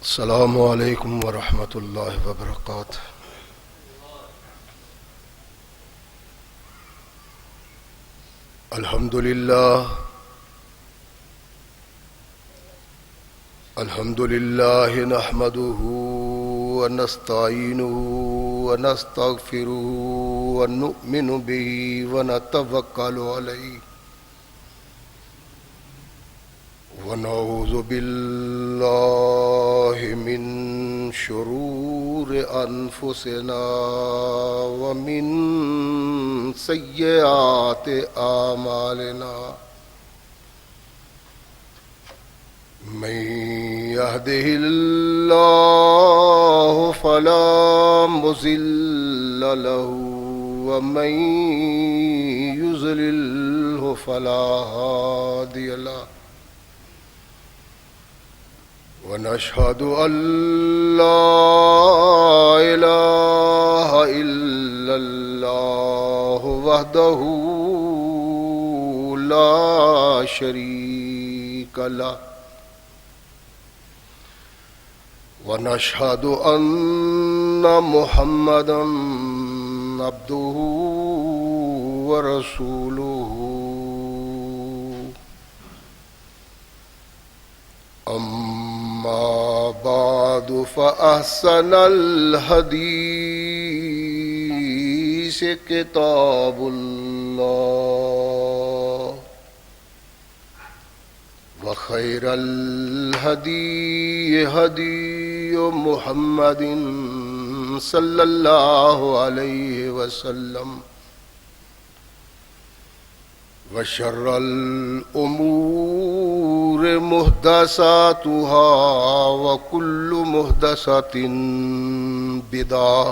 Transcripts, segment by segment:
السلام علیکم ورحمۃ اللہ وبرکاتہ۔ الحمد للہ نحمده ونستعینه ونستغفره ونؤمن به ونتوکل علیہ ونعوذ باللہ من شرور انفسنا ومن سیئات اعمالنا من يهده الله فلا مضل له ومن يضلل فلا هادي له ونشهد أن لا إله إلا الله وحده لا شريك له ونشهد أن محمدا عبده ورسوله أما بعد فأحسن الحديث كتاب الله وخير الهدي هدي محمد صلى الله عليه وسلم وشر الأمور محدثاتها وكل محدثة بدعة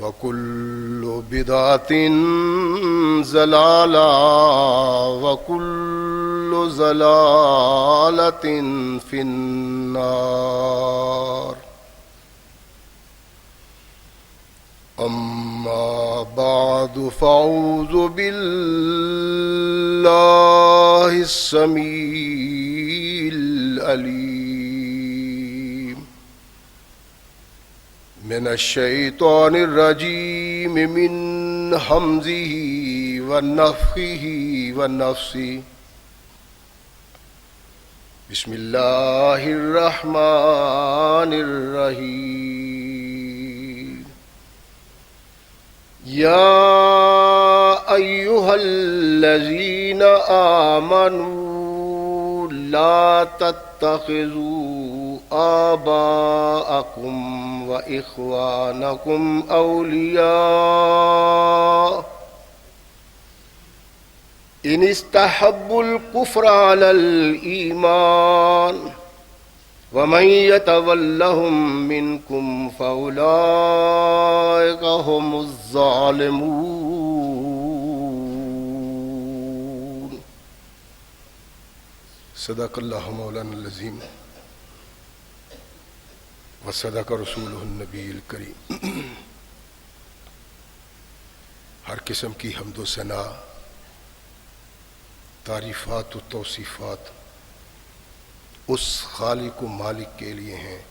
وكل بدعة ضلالة وكل ضلالة في النار أما بعد فأعوذ بالله السميع العليم من الشيطان الرجيم من همزه ونفخه ونفثه بسم الله الرحمن الرحيم يا أيها الذين آمنوا لا تتخذوا آباءكم وإخوانكم أولياء إن استحبوا الكفر على الإيمان ومن يتولهم منكم فأولئك هم الظالمون صدق اللہ مولانا العظیم وصدق رسولہ النبی الکریم۔ ہر قسم کی حمد و ثنا، تعریفات و توصیفات اس خالق و مالک کے لیے ہیں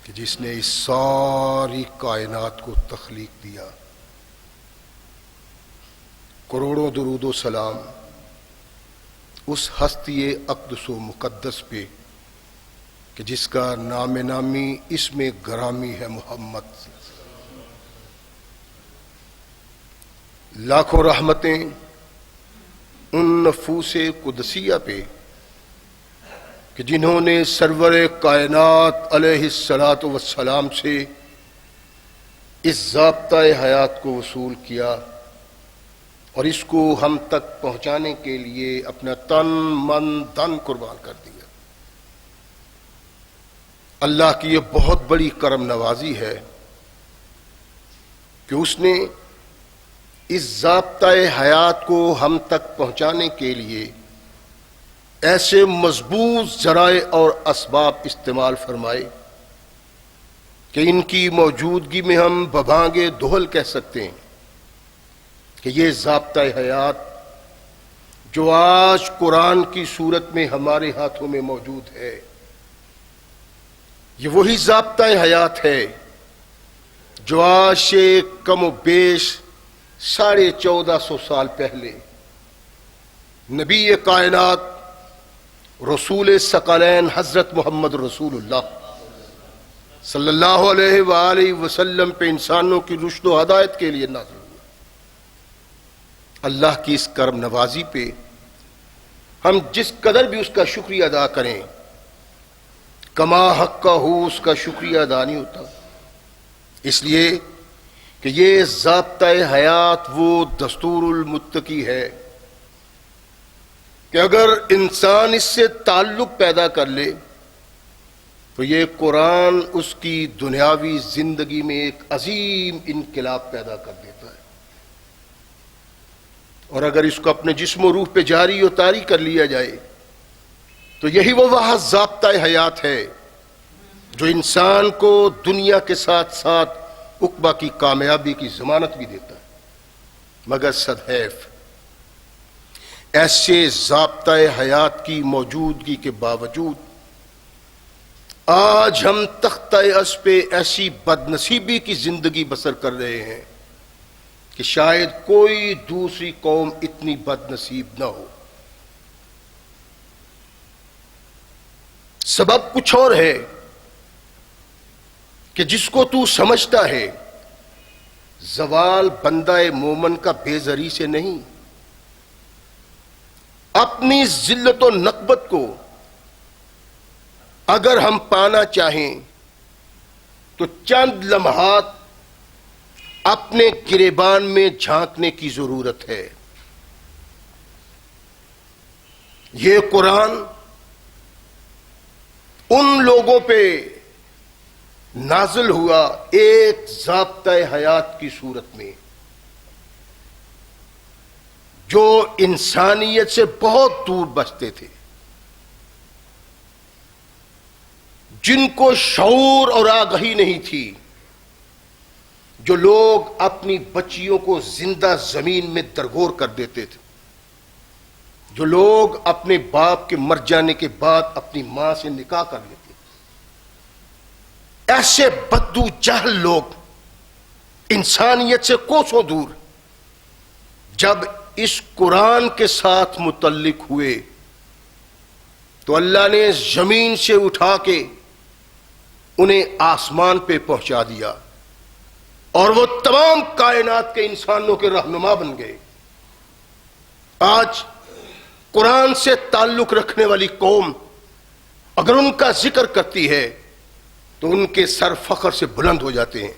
کہ جس نے اس ساری کائنات کو تخلیق دیا۔ کروڑوں درود و سلام اس ہستی اقدس و مقدس پہ کہ جس کا نام نامی اسم گرامی ہے محمد۔ لاکھوں رحمتیں ان نفوس قدسیہ پہ کہ جنہوں نے سرور کائنات علیہ الصلاۃ والسلام سے اس ضابطۂ حیات کو وصول کیا اور اس کو ہم تک پہنچانے کے لیے اپنا تن من دن قربان کر دیا۔ اللہ کی یہ بہت بڑی کرم نوازی ہے کہ اس نے اس ضابطۂ حیات کو ہم تک پہنچانے کے لیے ایسے مضبوط ذرائع اور اسباب استعمال فرمائے کہ ان کی موجودگی میں ہم ببانگ دہل کہہ سکتے ہیں کہ یہ ضابطۂ حیات جو آج قرآن کی صورت میں ہمارے ہاتھوں میں موجود ہے، یہ وہی ضابطۂ حیات ہے جو آج سے کم و بیش 1450 سال پہلے نبی کائنات رسول ثقلین حضرت محمد رسول اللہ صلی اللہ علیہ وآلہ وسلم پہ انسانوں کی رشد و ہدایت کے لیے نازل ہوا۔ اللہ کی اس کرم نوازی پہ ہم جس قدر بھی اس کا شکریہ ادا کریں، کما حق کا ہو اس کا شکریہ ادا نہیں ہوتا، اس لیے کہ یہ ضابطۂ حیات وہ دستور المتقی ہے کہ اگر انسان اس سے تعلق پیدا کر لے تو یہ قرآن اس کی دنیاوی زندگی میں ایک عظیم انقلاب پیدا کر دیتا ہے، اور اگر اس کو اپنے جسم و روح پہ جاری و طاری کر لیا جائے تو یہی وہ ضابطۂ حیات ہے جو انسان کو دنیا کے ساتھ ساتھ عقبہ کی کامیابی کی ضمانت بھی دیتا ہے۔ مگر صدحیف ایسے ضابطۂ حیات کی موجودگی کے باوجود آج ہم تختہ عرش پہ ایسی بد نصیبی کی زندگی بسر کر رہے ہیں کہ شاید کوئی دوسری قوم اتنی بد نصیب نہ ہو۔ سبب کچھ اور ہے کہ جس کو تو سمجھتا ہے، زوال بندہ مومن کا بے زری سے نہیں، اپنی ذلت و نقبت کو اگر ہم پانا چاہیں تو چند لمحات اپنے گریبان میں جھانکنے کی ضرورت ہے۔ یہ قرآن ان لوگوں پہ نازل ہوا ایک ضابطۂ حیات کی صورت میں جو انسانیت سے بہت دور بستے تھے، جن کو شعور اور آگہی نہیں تھی، جو لوگ اپنی بچیوں کو زندہ زمین میں درگور کر دیتے تھے، جو لوگ اپنے باپ کے مر جانے کے بعد اپنی ماں سے نکاح کر لیتے تھے، ایسے بدو جہل لوگ انسانیت سے کوسوں دور جب اس قرآن کے ساتھ متعلق ہوئے تو اللہ نے زمین سے اٹھا کے انہیں آسمان پہ پہنچا دیا، اور وہ تمام کائنات کے انسانوں کے رہنما بن گئے۔ آج قرآن سے تعلق رکھنے والی قوم اگر ان کا ذکر کرتی ہے تو ان کے سر فخر سے بلند ہو جاتے ہیں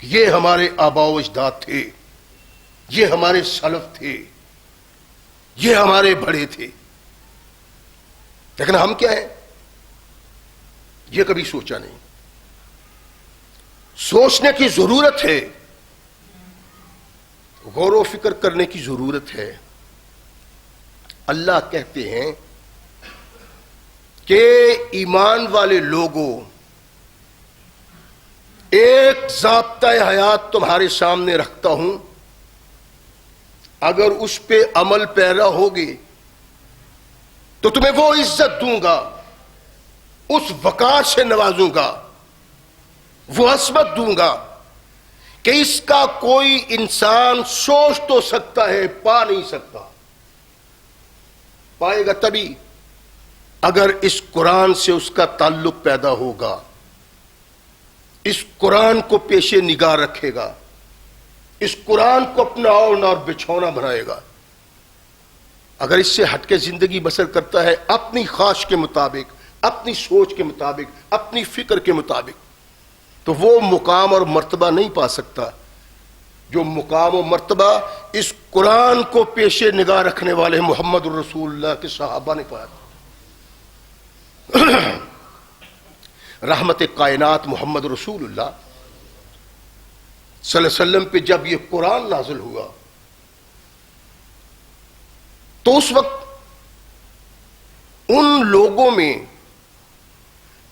کہ یہ ہمارے آباء و اجداد تھے، یہ ہمارے سلف تھے، یہ ہمارے بڑے تھے۔ لیکن ہم کیا ہیں، یہ کبھی سوچا نہیں۔ سوچنے کی ضرورت ہے، غور و فکر کرنے کی ضرورت ہے۔ اللہ کہتے ہیں کہ ایمان والے لوگوں، ایک ضابطۂ حیات تمہارے سامنے رکھتا ہوں، اگر اس پہ عمل پیرا ہوگے تو تمہیں وہ عزت دوں گا، اس وقار سے نوازوں گا، وہ عظمت دوں گا کہ اس کا کوئی انسان سوچ تو سکتا ہے، پا نہیں سکتا۔ پائے گا تبھی اگر اس قرآن سے اس کا تعلق پیدا ہوگا، اس قرآن کو پیش نگاہ رکھے گا، اس قرآن کو اپنا اوڑھنا اور بچھونا بنائے گا۔ اگر اس سے ہٹ کے زندگی بسر کرتا ہے اپنی خواہش کے مطابق، اپنی سوچ کے مطابق، اپنی فکر کے مطابق، تو وہ مقام اور مرتبہ نہیں پا سکتا جو مقام و مرتبہ اس قرآن کو پیش نگاہ رکھنے والے محمد الرسول اللہ کے صحابہ نے پایا تھا۔ رحمت کائنات محمد رسول اللہ صلی اللہ علیہ وسلم پہ جب یہ قرآن نازل ہوا تو اس وقت ان لوگوں میں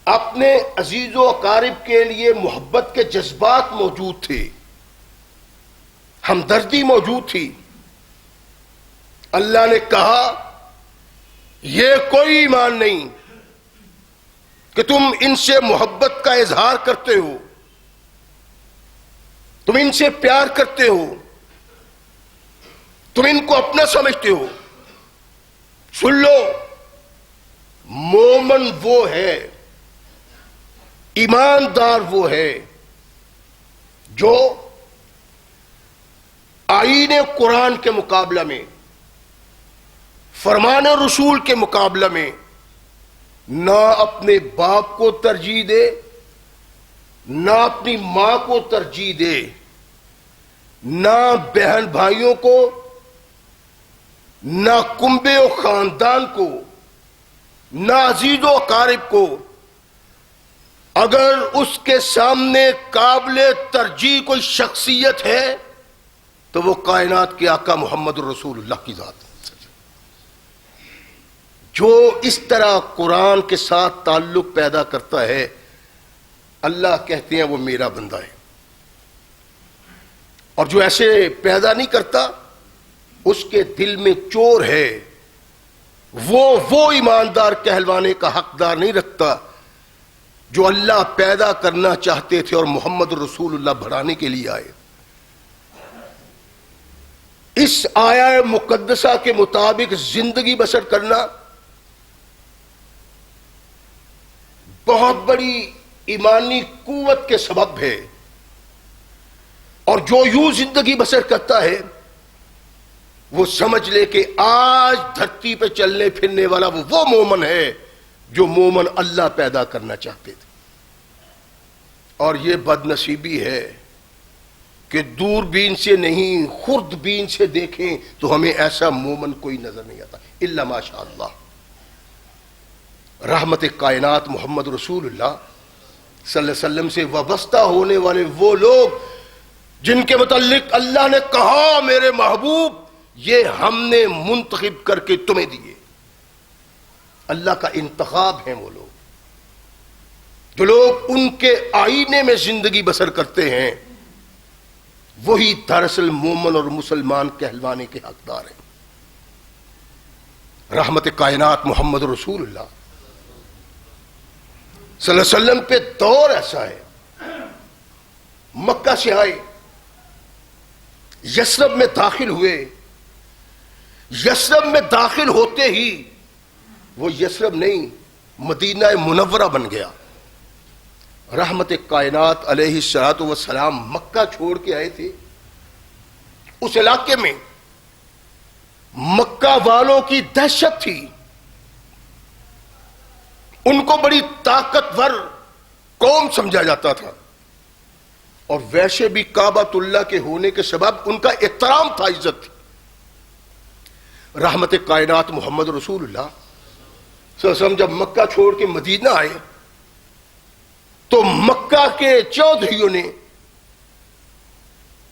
اپنے عزیز و اقارب کے لیے محبت کے جذبات موجود تھے، ہمدردی موجود تھی، اللہ نے کہا یہ کوئی ایمان نہیں کہ تم ان سے محبت کا اظہار کرتے ہو، تم ان سے پیار کرتے ہو، تم ان کو اپنا سمجھتے ہو۔ سن لو، مومن وہ ہے، ایماندار وہ ہے جو آئین قرآن کے مقابلہ میں، فرمان رسول کے مقابلہ میں نہ اپنے باپ کو ترجیح دے، نہ اپنی ماں کو ترجیح دے، نہ بہن بھائیوں کو، نہ کنبے و خاندان کو، نہ عزیز و اقارب کو۔ اگر اس کے سامنے قابل ترجیح کوئی شخصیت ہے تو وہ کائنات کے آقا محمد رسول اللہ کی ذات ہے۔ جو اس طرح قرآن کے ساتھ تعلق پیدا کرتا ہے، اللہ کہتے ہیں وہ میرا بندہ ہے، اور جو ایسے پیدا نہیں کرتا اس کے دل میں چور ہے، وہ ایماندار کہلوانے کا حقدار نہیں رکھتا جو اللہ پیدا کرنا چاہتے تھے اور محمد رسول اللہ بڑھانے کے لیے آئے۔ اس آیہ مقدسہ کے مطابق زندگی بسر کرنا بہت بڑی ایمانی قوت کے سبب ہے، اور جو یوں زندگی بسر کرتا ہے وہ سمجھ لے کہ آج دھرتی پہ چلنے پھرنے والا وہ مومن ہے جو مومن اللہ پیدا کرنا چاہتے تھے۔ اور یہ بد نصیبی ہے کہ دور بین سے نہیں، خرد بین سے دیکھیں تو ہمیں ایسا مومن کوئی نظر نہیں آتا الا ماشاء اللہ۔ رحمت کائنات محمد رسول اللہ صلی اللہ علیہ وسلم سے وابستہ ہونے والے وہ لوگ جن کے متعلق اللہ نے کہا میرے محبوب یہ ہم نے منتخب کر کے تمہیں دیے، اللہ کا انتخاب ہیں وہ لوگ، جو لوگ ان کے آئینے میں زندگی بسر کرتے ہیں وہی دراصل مومن اور مسلمان کہلوانے کے حقدار ہیں۔ رحمت کائنات محمد رسول اللہ صلی اللہ علیہ وسلم پہ دور ایسا ہے، مکہ سے آئے، یثرب میں داخل ہوئے، یثرب میں داخل ہوتے ہی وہ یثرب نہیں مدینہ منورہ بن گیا۔ رحمت کائنات علیہ الصلوۃ والسلام مکہ چھوڑ کے آئے تھے، اس علاقے میں مکہ والوں کی دہشت تھی، ان کو بڑی طاقتور قوم سمجھا جاتا تھا، اور ویسے بھی کعبۃ اللہ کے ہونے کے سبب ان کا احترام تھا، عزت تھی۔ رحمت کائنات محمد رسول اللہ صلی اللہ علیہ وسلم جب مکہ چھوڑ کے مدینہ آئے تو مکہ کے چودھریوں نے،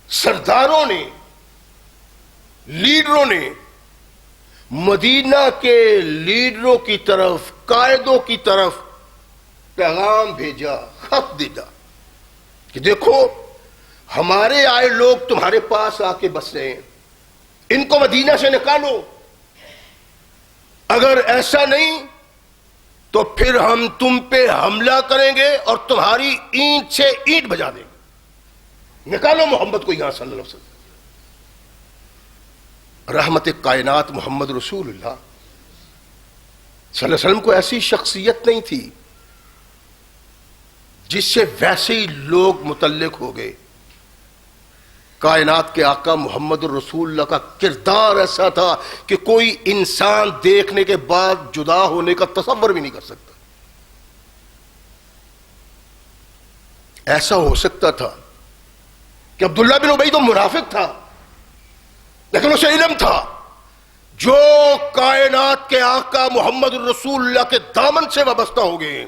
سرداروں نے، لیڈروں نے مدینہ کے لیڈروں کی طرف، قائدوں کی طرف پیغام بھیجا، خط بھیجا کہ دیکھو ہمارے آئے لوگ تمہارے پاس آ کے بس رہے ہیں، ان کو مدینہ سے نکالو، اگر ایسا نہیں تو پھر ہم تم پہ حملہ کریں گے اور تمہاری اینٹ سے اینٹ بجا دیں گے، نکالو محمد کو یہاں صلی اللہ علیہ وسلم۔ رحمت کائنات محمد رسول اللہ صلی اللہ علیہ وسلم کو ایسی شخصیت نہیں تھی جس سے ویسے ہی لوگ متعلق ہو گئے۔ کائنات کے آقا محمد رسول اللہ کا کردار ایسا تھا کہ کوئی انسان دیکھنے کے بعد جدا ہونے کا تصور بھی نہیں کر سکتا۔ ایسا ہو سکتا تھا کہ عبداللہ بن ابی تو منافق تھا، لیکن اسے علم تھا جو کائنات کے آقا محمد رسول اللہ کے دامن سے وابستہ ہو گئے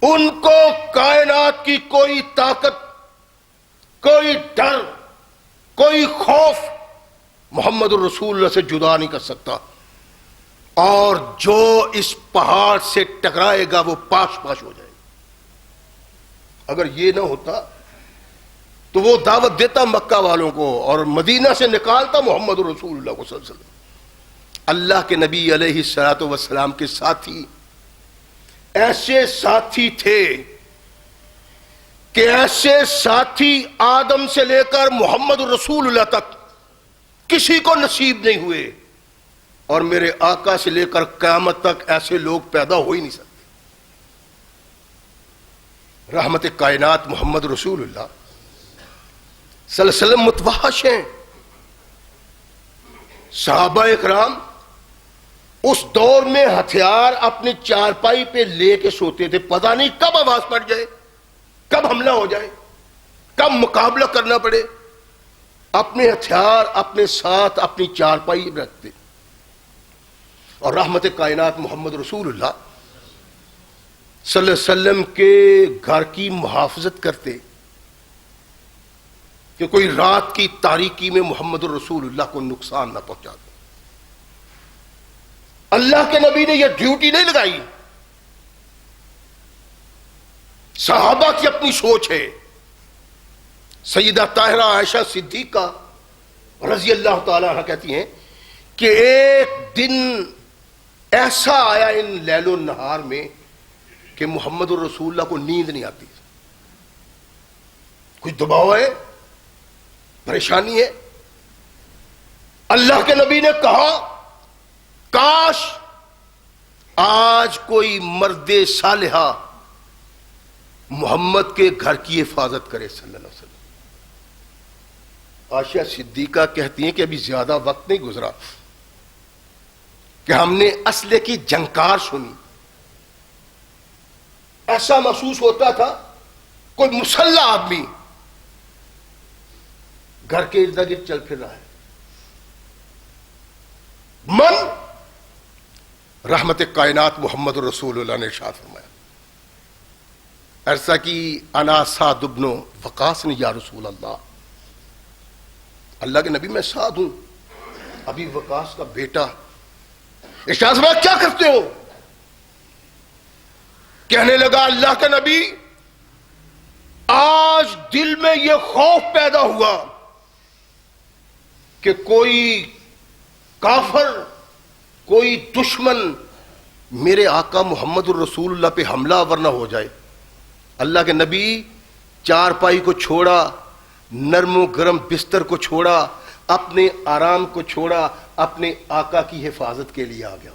ان کو کائنات کی کوئی طاقت، کوئی ڈر، کوئی خوف محمد الرسول اللہ سے جدا نہیں کر سکتا، اور جو اس پہاڑ سے ٹکرائے گا وہ پاش پاش ہو جائے گا۔ اگر یہ نہ ہوتا تو وہ دعوت دیتا مکہ والوں کو اور مدینہ سے نکالتا محمد رسول اللہ کو صلی اللہ علیہ وسلم۔ اللہ کے نبی علیہ الصلوۃ والسلام کے ساتھی ایسے ساتھی تھے کہ ایسے ساتھی آدم سے لے کر محمد رسول اللہ تک کسی کو نصیب نہیں ہوئے، اور میرے آقا سے لے کر قیامت تک ایسے لوگ پیدا ہو ہی نہیں سکتے۔ رحمت کائنات محمد رسول اللہ صلی اللہ علیہ وسلم متوحش ہیں۔ صحابہ اکرام اس دور میں ہتھیار اپنی چارپائی پہ لے کے سوتے تھے، پتہ نہیں کب آواز پڑ جائے، کب حملہ ہو جائے، کب مقابلہ کرنا پڑے، اپنے ہتھیار اپنے ساتھ اپنی چارپائی رکھتے۔ اور رحمت کائنات محمد رسول اللہ صلی اللہ علیہ وسلم کے گھر کی محافظت کرتے کہ کوئی رات کی تاریکی میں محمد رسول اللہ کو نقصان نہ پہنچا دے۔ اللہ کے نبی نے یہ ڈیوٹی نہیں لگائی، صحابہ کی اپنی سوچ ہے۔ سیدہ طاہرہ عائشہ صدیقہ رضی اللہ تعالی عنہ کہتی ہیں کہ ایک دن ایسا آیا ان لیل و نہار میں کہ محمد رسول اللہ کو نیند نہیں آتی، کچھ دباؤ ہے، پریشانی ہے۔ اللہ کے نبی نے کہا کاش آج کوئی مرد صالحہ محمد کے گھر کی حفاظت کرے صلی اللہ علیہ وسلم۔ عائشہ صدیقہ کہتی ہیں کہ ابھی زیادہ وقت نہیں گزرا کہ ہم نے اسلحے کی جھنکار سنی، ایسا محسوس ہوتا تھا کوئی مسلح آدمی گھر کے ارد گرد چل پھر رہا ہے۔ من رحمت کائنات محمد رسول اللہ نے ارشاد فرمایا، عرصہ کی انا سعد بن وقاص نے یا رسول اللہ، اللہ کے نبی میں سعد ہوں، ابھی وقاص کا بیٹا۔ ارشاد فرمایا کیا کرتے ہو؟ کہنے لگا اللہ کا نبی آج دل میں یہ خوف پیدا ہوا کہ کوئی کافر، کوئی دشمن میرے آقا محمد الرسول اللہ پہ حملہ آور نہ ہو جائے۔ اللہ کے نبی چارپائی کو چھوڑا، نرم و گرم بستر کو چھوڑا، اپنے آرام کو چھوڑا، اپنے آقا کی حفاظت کے لیے آ گیا۔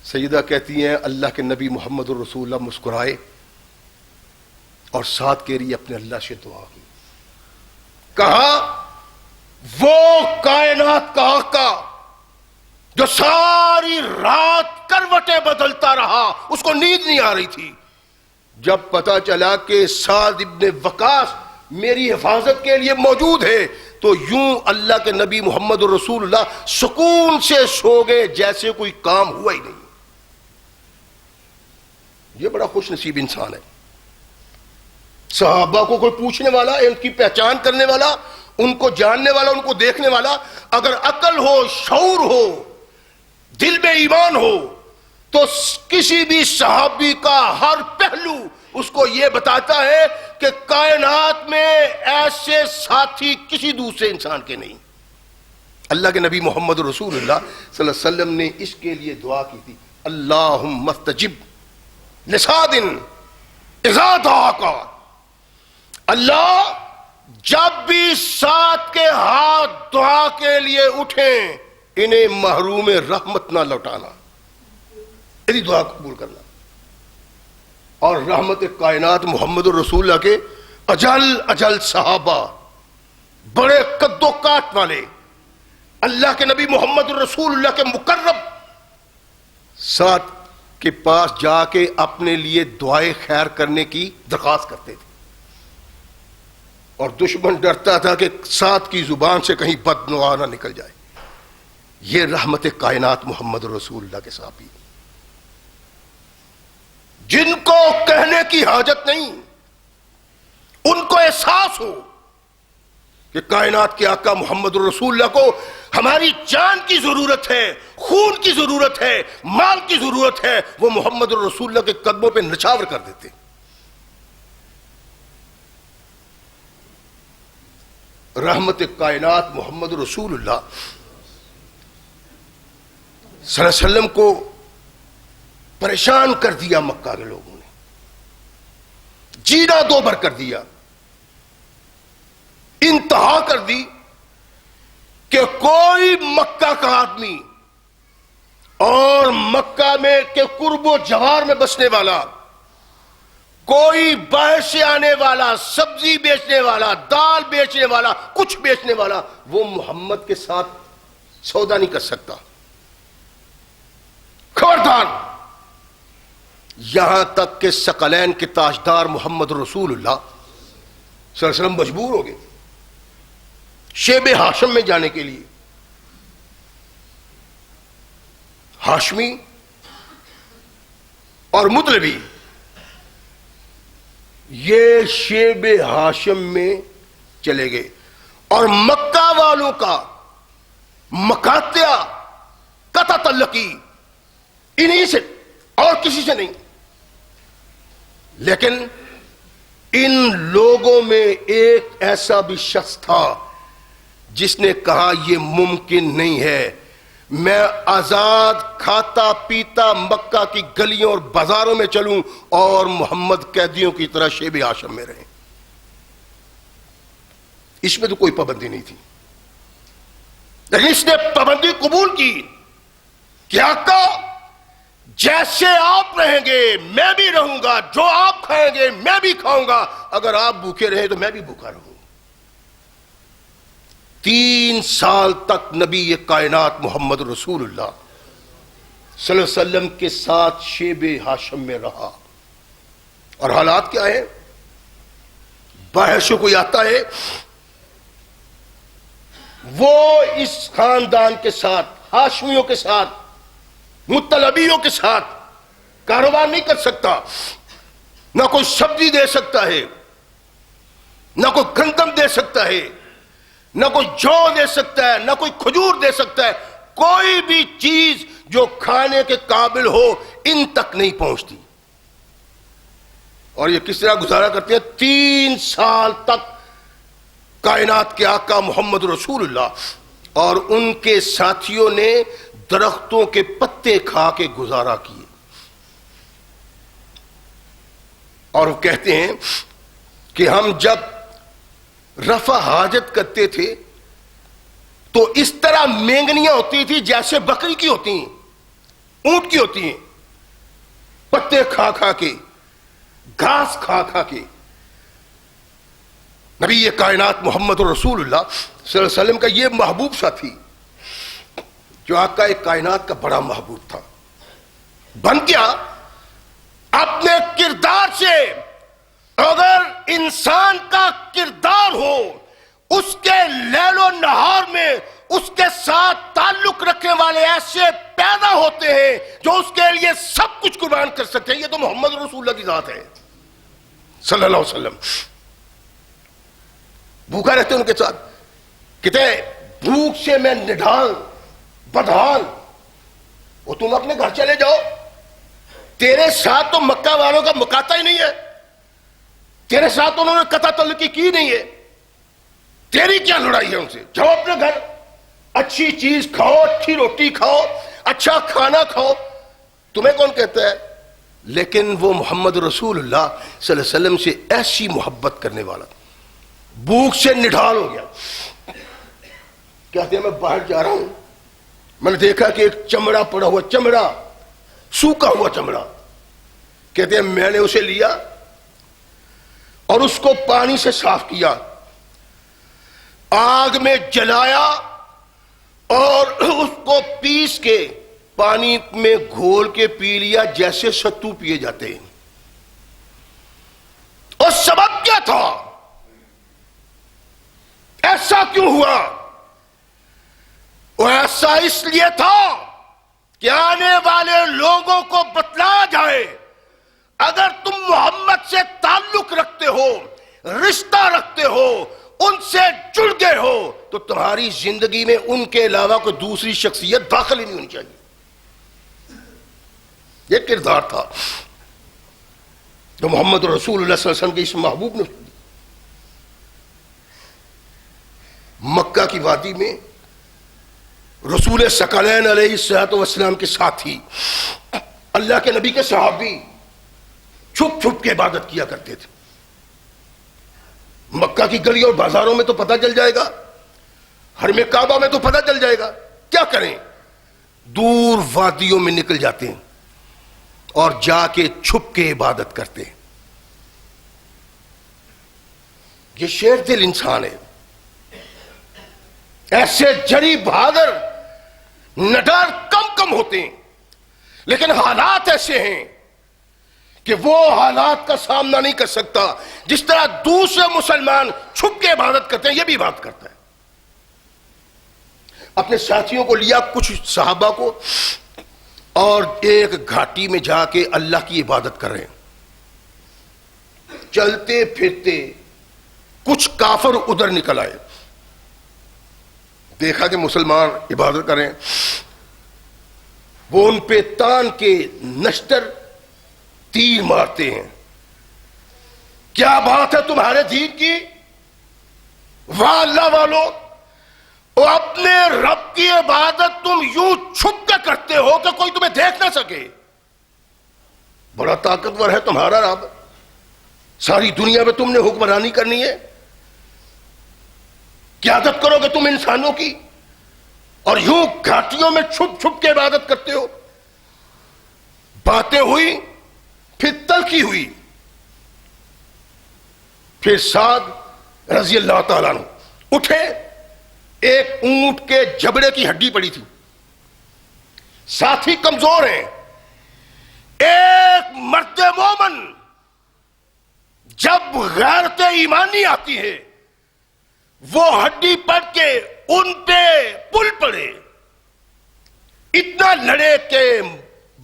سیدہ کہتی ہیں اللہ کے نبی محمد الرسول اللہ مسکرائے اور ساتھ کے لیے اپنے اللہ سے دعا کی، کہا وہ کائنات کا آقا جو ساری رات کروٹیں بدلتا رہا، اس کو نیند نہیں آ رہی تھی، جب پتا چلا کہ سعد ابن وقاص میری حفاظت کے لیے موجود ہے تو یوں اللہ کے نبی محمد الرسول اللہ سکون سے سو گئے جیسے کوئی کام ہوا ہی نہیں۔ یہ بڑا خوش نصیب انسان ہے۔ صحابہ کو کوئی پوچھنے والا، ان کی پہچان کرنے والا، ان کو جاننے والا، ان کو دیکھنے والا، اگر عقل ہو، شعور ہو، دل میں ایمان ہو تو کسی بھی صحابی کا ہر پہلو اس کو یہ بتاتا ہے کہ کائنات میں ایسے ساتھی کسی دوسرے انسان کے نہیں۔ اللہ کے نبی محمد رسول اللہ صلی اللہ علیہ وسلم نے اس کے لیے دعا کی تھی، اللہم استجب لسعد اذا دعاک، اللہ جب بھی سعد کے ہاتھ دعا کے لیے اٹھیں انہیں محروم رحمت نہ لوٹانا، میری دعا قبول کرنا۔ اور رحمت کائنات محمد الرسول اللہ کے اجل صحابہ، بڑے قد و کاٹ والے، اللہ کے نبی محمد الرسول اللہ کے مقرب، سعد کے پاس جا کے اپنے لیے دعائے خیر کرنے کی درخواست کرتے تھے، اور دشمن ڈرتا تھا کہ سعد کی زبان سے کہیں بددعا نہ نکل جائے۔ یہ رحمت کائنات محمد رسول اللہ کے صحابی، جن کو کہنے کی حاجت نہیں، ان کو احساس ہو کہ کائنات کے آقا محمد الرسول اللہ کو ہماری جان کی ضرورت ہے، خون کی ضرورت ہے، مال کی ضرورت ہے، وہ محمد الرسول اللہ کے قدموں پہ نچھاور کر دیتے۔ رحمت کائنات محمد رسول اللہ صلی اللہ علیہ وسلم کو پریشان کر دیا مکہ کے لوگوں نے، جینا دو بر کر دیا، انتہا کر دی کہ کوئی مکہ کا آدمی اور مکہ میں کے قرب و جوار میں بسنے والا، کوئی باہر سے آنے والا، سبزی بیچنے والا، دال بیچنے والا، کچھ بیچنے والا، وہ محمد کے ساتھ سودا نہیں کر سکتا۔ خبردار، یہاں تک کہ ثقلین کے تاجدار محمد رسول اللہ صلی اللہ علیہ وسلم مجبور ہو گئے شیب ہاشم میں جانے کے لیے۔ ہاشمی اور مطلبی یہ شیب ہاشم میں چلے گئے، اور مکہ والوں کا مکاتیا قطع تعلقی انہی سے اور کسی سے نہیں۔ لیکن ان لوگوں میں ایک ایسا بھی شخص تھا جس نے کہا یہ ممکن نہیں ہے، میں آزاد کھاتا پیتا مکہ کی گلیوں اور بازاروں میں چلوں اور محمد قیدیوں کی طرح شیب ہاشم میں رہیں۔ اس میں تو کوئی پابندی نہیں تھی، لیکن اس نے پابندی قبول کی کہ آقا جیسے آپ رہیں گے میں بھی رہوں گا، جو آپ کھائیں گے میں بھی کھاؤں گا، اگر آپ بھوکے رہے تو میں بھی بھوکا رہوں گا۔ 3 سال تک نبی کائنات محمد رسول اللہ صلی اللہ علیہ وسلم کے ساتھ شیب ہاشم میں رہا، اور حالات کیا ہے؟ باہر سے کوئی آتا ہے، وہ اس خاندان کے ساتھ، ہاشمیوں کے ساتھ، مطلبیوں کے ساتھ کاروبار نہیں کر سکتا، نہ کوئی سبزی دے سکتا ہے، نہ کوئی گندم دے سکتا ہے، نہ کوئی جو دے سکتا ہے، نہ کوئی کھجور دے سکتا ہے، کوئی بھی چیز جو کھانے کے قابل ہو ان تک نہیں پہنچتی۔ اور یہ کس طرح گزارا کرتے ہیں؟ 3 سال تک کائنات کے آقا محمد رسول اللہ اور ان کے ساتھیوں نے درختوں کے پتے کھا کے گزارا کیے، اور وہ کہتے ہیں کہ ہم جب رفع حاجت کرتے تھے تو اس طرح مینگنیاں ہوتی تھی جیسے بکری کی ہوتی ہیں، اونٹ کی ہوتی ہیں، پتے کھا کھا کے، گھاس کھا کھا کے۔ نبی کائنات محمد رسول اللہ صلی اللہ علیہ وسلم کا یہ محبوب ساتھی جو آقا کائنات کا بڑا محبوب تھا، بن گیا اپنے کردار سے۔ اگر انسان کا کردار ہو، اس کے لیل و نہار میں اس کے ساتھ تعلق رکھنے والے ایسے پیدا ہوتے ہیں جو اس کے لیے سب کچھ قربان کر سکتے ہیں۔ یہ تو محمد رسول اللہ کی ذات ہے صلی اللہ علیہ وسلم۔ بھوکا رہتے ان کے ساتھ، کہتے بھوک سے میں نڈھال بدحال، وہ تم اپنے گھر چلے جاؤ، تیرے ساتھ تو مکہ والوں کا مکاتا ہی نہیں ہے، تیرے ساتھ انہوں نے قطع تعلقی کی نہیں ہے، تیری کیا لڑائی ہے ان سے؟ جاؤ اپنے گھر، اچھی چیز کھاؤ، اچھی روٹی کھاؤ، اچھا کھانا کھاؤ، تمہیں کون کہتا ہے؟ لیکن وہ محمد رسول اللہ صلی اللہ علیہ وسلم سے ایسی محبت کرنے والا بھوک سے نڈھال ہو گیا۔ کہتے ہیں میں باہر جا رہا ہوں، میں نے دیکھا کہ ایک چمڑا پڑا ہوا، چمڑا سوکھا ہوا چمڑا، کہتے ہیں میں نے اسے لیا اور اس کو پانی سے صاف کیا، آگ میں جلایا اور اس کو پیس کے پانی میں گھول کے پی لیا جیسے ستو پیے جاتے ہیں۔ اور سبب کیا تھا؟ ایسا کیوں ہوا؟ وہ ایسا اس لیے تھا کہ آنے والے لوگوں کو بتلایا جائے اگر تم محمد سے تعلق رکھتے ہو، رشتہ رکھتے ہو، ان سے جڑ گئے ہو، تو تمہاری زندگی میں ان کے علاوہ کوئی دوسری شخصیت داخل ہی نہیں ہونی چاہیے۔ یہ کردار تھا جو محمد رسول اللہ صلی اللہ علیہ وسلم کے اس محبوب نے۔ مکہ کی وادی میں رسول ثقلین علیہ الصلوۃ والسلام کے ساتھی اللہ کے نبی کے صحابی چھپ چھپ کے عبادت کیا کرتے تھے. مکہ کی گلیوں اور بازاروں میں تو پتہ چل جائے گا, حرم کعبہ میں تو پتہ چل جائے گا, کیا کریں؟ دور وادیوں میں نکل جاتے ہیں اور جا کے چھپ کے عبادت کرتے ہیں. یہ شیر دل انسان ہے, ایسے جری بہادر نڈر کم ہوتے ہیں, لیکن حالات ایسے ہیں کہ وہ حالات کا سامنا نہیں کر سکتا. جس طرح دوسرے مسلمان چھپ کے عبادت کرتے ہیں, یہ بھی عبادت کرتا ہے. اپنے ساتھیوں کو لیا, کچھ صحابہ کو, اور ایک گھاٹی میں جا کے اللہ کی عبادت کر رہے ہیں. چلتے پھرتے کچھ کافر ادھر نکل آئے, دیکھا کہ مسلمان عبادت کر رہے ہیں. وہ ان پہ تان کے نشتر تیر مارتے ہیں. کیا بات ہے تمہارے دین کی, واہ اللہ والو, اور اپنے رب کی عبادت تم یوں چھپ کے کرتے ہو کہ کوئی تمہیں دیکھ نہ سکے. بڑا طاقتور ہے تمہارا رب, ساری دنیا میں تم نے حکمرانی کرنی ہے, قیادت کرو گے تم انسانوں کی, اور یوں گھاٹیوں میں چھپ چھپ کے عبادت کرتے ہو. باتیں ہوئی, پھر تلخی ہوئی. پھر سعد رضی اللہ تعالیٰ عنہ اٹھے, ایک اونٹ کے جبڑے کی ہڈی پڑی تھی, ساتھی کمزور ہیں. ایک مرد مومن جب غیرت ایمانی آتی ہے وہ ہڈی پڑ کے ان پہ پل پڑے, اتنا لڑے کہ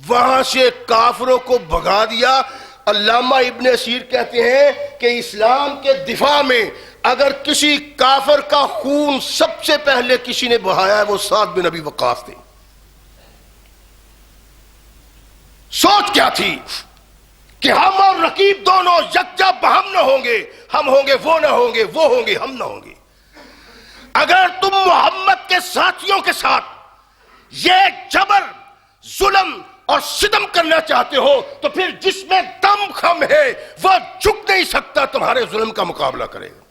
وہاں سے کافروں کو بھگا دیا. علامہ ابن اسیر کہتے ہیں کہ اسلام کے دفاع میں اگر کسی کافر کا خون سب سے پہلے کسی نے بہایا ہے وہ سعد بن ابی وقاص تھے. سوچ کیا تھی کہ ہم اور رقیب دونوں یکجا بہم نہ ہوں گے, ہم ہوں گے وہ نہ ہوں گے, وہ ہوں گے ہم نہ ہوں گے. اگر تم محمد کے ساتھیوں کے ساتھ یہ جبر, ظلم اور ستم کرنا چاہتے ہو تو پھر جس میں دم خم ہے وہ جھک نہیں سکتا تمہارے ظلم کا مقابلہ کرے گا.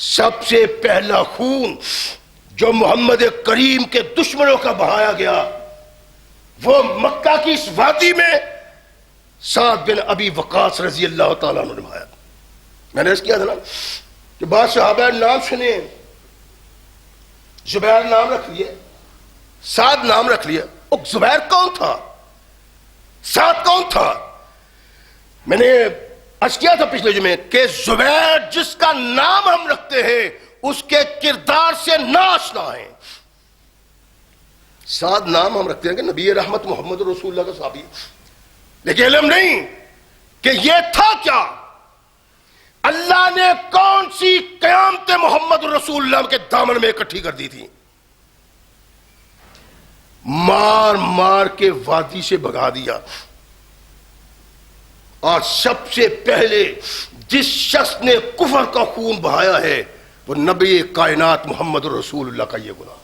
سب سے پہلا خون جو محمد کریم کے دشمنوں کا بہایا گیا وہ مکہ کی اس وادی میں سعد بن ابی وقاص رضی اللہ تعالیٰ عنہ نے بہایا. میں نے اس کیا تھا نا کہ بعض صحابہ نام سنے, زبیر نام رکھ لیا, سعد نام رکھ لیا. زبیر کون تھا, سعد کون تھا؟ میں نے عرض کیا تھا پچھلے جمعے کہ زبیر جس کا نام ہم رکھتے ہیں اس کے کردار سے ناشنا ہیں. سعد نام ہم رکھتے ہیں کہ نبی رحمت محمد رسول اللہ کا صحابی, لیکن علم نہیں کہ یہ تھا کیا. اللہ نے کون سی قیامت محمد رسول اللہ کے دامن میں اکٹھی کر دی تھی, مار مار کے وادی سے بھگا دیا. اور سب سے پہلے جس شخص نے کفر کا خون بہایا ہے وہ نبی کائنات محمد رسول اللہ کا یہ گناہ.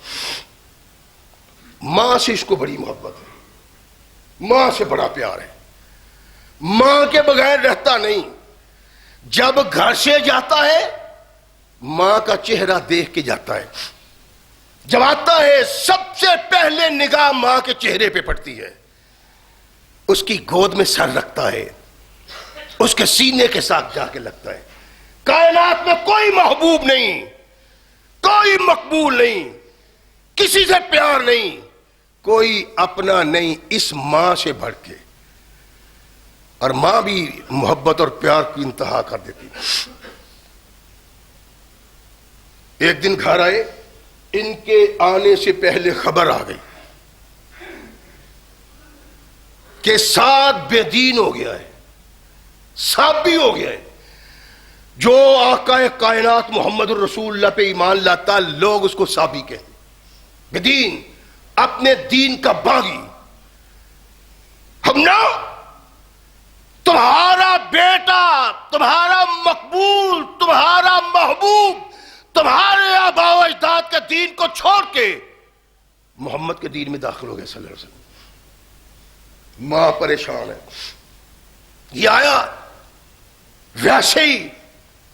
ماں سے اس کو بڑی محبت ہے, ماں سے بڑا پیار ہے, ماں کے بغیر رہتا نہیں. جب گھر سے جاتا ہے ماں کا چہرہ دیکھ کے جاتا ہے, جب آتا ہے سب سے پہلے نگاہ ماں کے چہرے پہ پڑتی ہے, اس کی گود میں سر رکھتا ہے, اس کے سینے کے ساتھ جا کے لگتا ہے. کائنات میں کوئی محبوب نہیں, کوئی مقبول نہیں, کسی سے پیار نہیں, کوئی اپنا نہیں اس ماں سے بڑھ کے. اور ماں بھی محبت اور پیار کی انتہا کر دیتی. ایک دن گھر آئے, ان کے آنے سے پہلے خبر آ گئی کہ سعد بے دین ہو گیا ہے, صابی ہو گیا ہے. جو آقا کائنات محمد الرسول اللہ پہ ایمان لاتا لوگ اس کو صابی کہتے, بے دین, اپنے دین کا باغی. ہم نہ تمہارا بیٹا, تمہارا مقبول, تمہارا محبوب, تمہارے آبا دین کو چھوڑ کے محمد کے دین میں داخل ہو گئے صلی اللہ علیہ وسلم. ماں پریشان ہے. یہ آیا ویسے ہی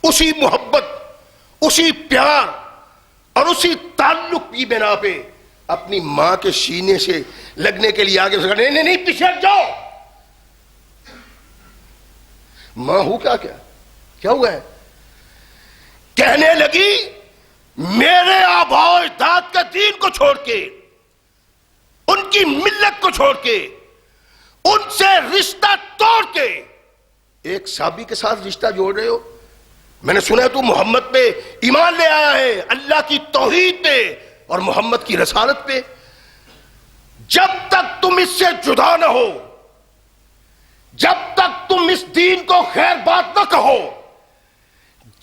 اسی محبت، اسی پیار اور اسی تعلق کی بنا پہ اپنی ماں کے سینے سے لگنے کے لیے آگے نہیں نہیں نہیں پیچھے ہٹ جاؤ. ماں ہوں کیا ہوا ہے؟ کہنے لگی میرے آباء و اجداد کے دین کو چھوڑ کے، ان کی ملت کو چھوڑ کے، ان سے رشتہ توڑ کے ایک صحابی کے ساتھ رشتہ جوڑ رہے ہو. میں نے سنا ہے تو محمد پہ ایمان لے آیا ہے، اللہ کی توحید پہ اور محمد کی رسالت پہ. جب تک تم اس سے جدا نہ ہو، جب تک تم اس دین کو خیر بات نہ کہو،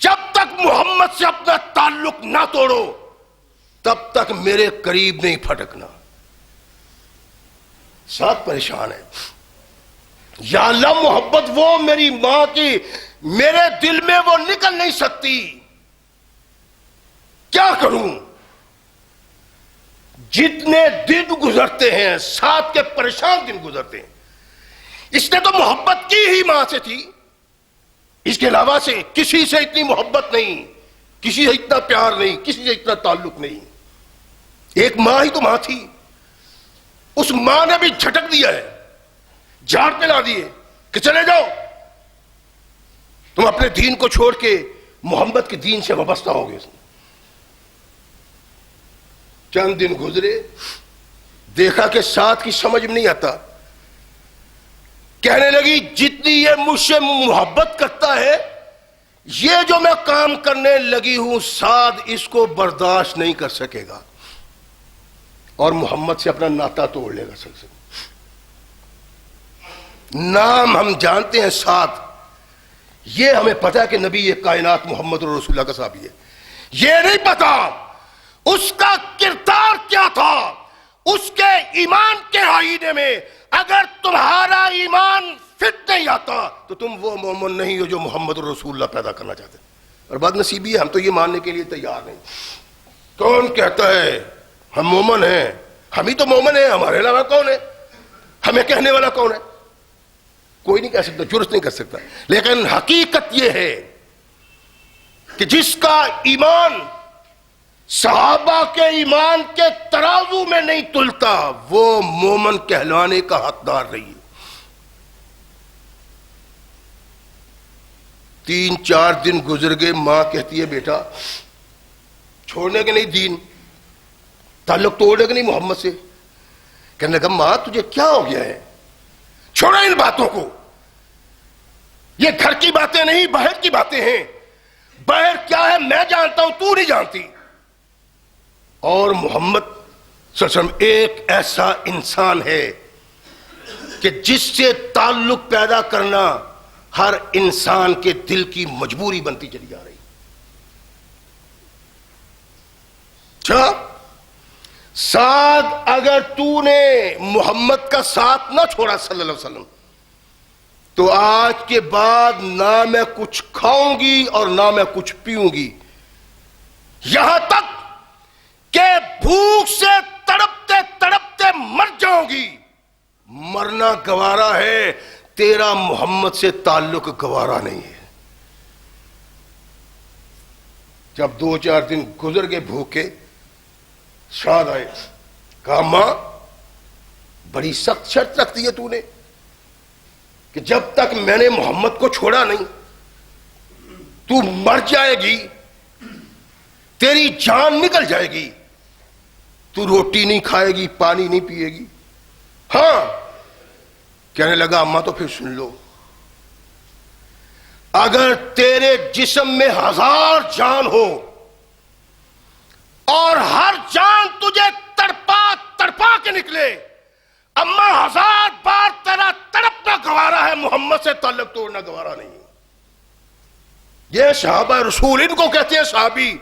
جب تک محمد سے اپنا تعلق نہ توڑو، تب تک میرے قریب نہیں پھٹکنا. ساتھ پریشان ہے. یا اللہ محبت وہ میری ماں کی میرے دل میں وہ نکل نہیں سکتی، کیا کروں؟ جتنے دن گزرتے ہیں ساتھ کے پریشان دن گزرتے ہیں. اس نے تو محبت کی ہی ماں سے تھی، اس کے علاوہ سے کسی سے اتنی محبت نہیں، کسی سے اتنا پیار نہیں، کسی سے اتنا تعلق نہیں. ایک ماں ہی تو ماں تھی. اس ماں نے بھی جھٹک دیا ہے، جھاڑ پہ لا دیے کہ چلے جاؤ، تم اپنے دین کو چھوڑ کے محمد کے دین سے وابستہ ہو گئے. چند دن گزرے، دیکھا کہ ساتھ کی سمجھ میں نہیں آتا. کہنے لگی جتنی یہ مجھ سے محبت کرتا ہے، یہ جو میں کام کرنے لگی ہوں سعد اس کو برداشت نہیں کر سکے گا اور محمد سے اپنا ناتا توڑ لے گا. نام ہم جانتے ہیں سعد، یہ ہمیں پتا ہے کہ نبی یہ کائنات محمد رسول اللہ کا صحابی ہے. یہ نہیں پتا اس کا کردار کیا تھا. اس کے ایمان کے آئینے میں اگر تمہارا ایمان فٹ نہیں آتا تو تم وہ مومن نہیں ہو جو محمد رسول اللہ پیدا کرنا چاہتے. اور بات نصیبی ہے، ہم تو یہ ماننے کے لیے تیار نہیں. کون کہتا ہے ہم مومن ہیں؟ ہم ہی تو مومن ہیں، ہمارے علاوہ کون ہے؟ ہمیں کہنے والا کون ہے؟ کوئی نہیں کہہ سکتا، جرت نہیں کر سکتا. لیکن حقیقت یہ ہے کہ جس کا ایمان صحابہ کے ایمان کے ترازو میں نہیں تلتا وہ مومن کہلانے کا حقدار نہیں. 3-4 دن گزر گئے، ماں کہتی ہے بیٹا چھوڑنے کے نہیں دین، تعلق توڑنے کے نہیں محمد سے. کہنے لگا ماں تجھے کیا ہو گیا ہے؟ چھوڑا ان باتوں کو، یہ گھر کی باتیں نہیں باہر کی باتیں ہیں. باہر کیا ہے میں جانتا ہوں، تو نہیں جانتی. اور محمد صلی اللہ علیہ وسلم ایک ایسا انسان ہے کہ جس سے تعلق پیدا کرنا ہر انسان کے دل کی مجبوری بنتی چلی جا رہی. اچھا سعد اگر تو نے محمد کا ساتھ نہ چھوڑا صلی اللہ علیہ وسلم تو آج کے بعد نہ میں کچھ کھاؤں گی اور نہ میں کچھ پیوں گی، یہاں تک کہ بھوک سے تڑپتے تڑپتے مر جاؤں گی. مرنا گوارا ہے، تیرا محمد سے تعلق گوارا نہیں ہے. جب 2-4 دن گزر گئے بھوکے، سعد آئے، کہا ماں بڑی سخت شرط رکھ دی ہے تو نے کہ جب تک میں نے محمد کو چھوڑا نہیں تو مر جائے گی، تیری جان نکل جائے گی، تو روٹی نہیں کھائے گی، پانی نہیں پیے گی. ہاں. کہنے لگا اماں تو پھر سن لو، اگر تیرے جسم میں 1000 جان ہو اور ہر جان تجھے تڑپا تڑپا کے نکلے، اماں 1000 بار تیرا تڑپنا گوارا ہے، محمد سے تعلق توڑنا گوارا نہیں. یہ صحابہ رسول ان کو کہتے ہیں صحابی.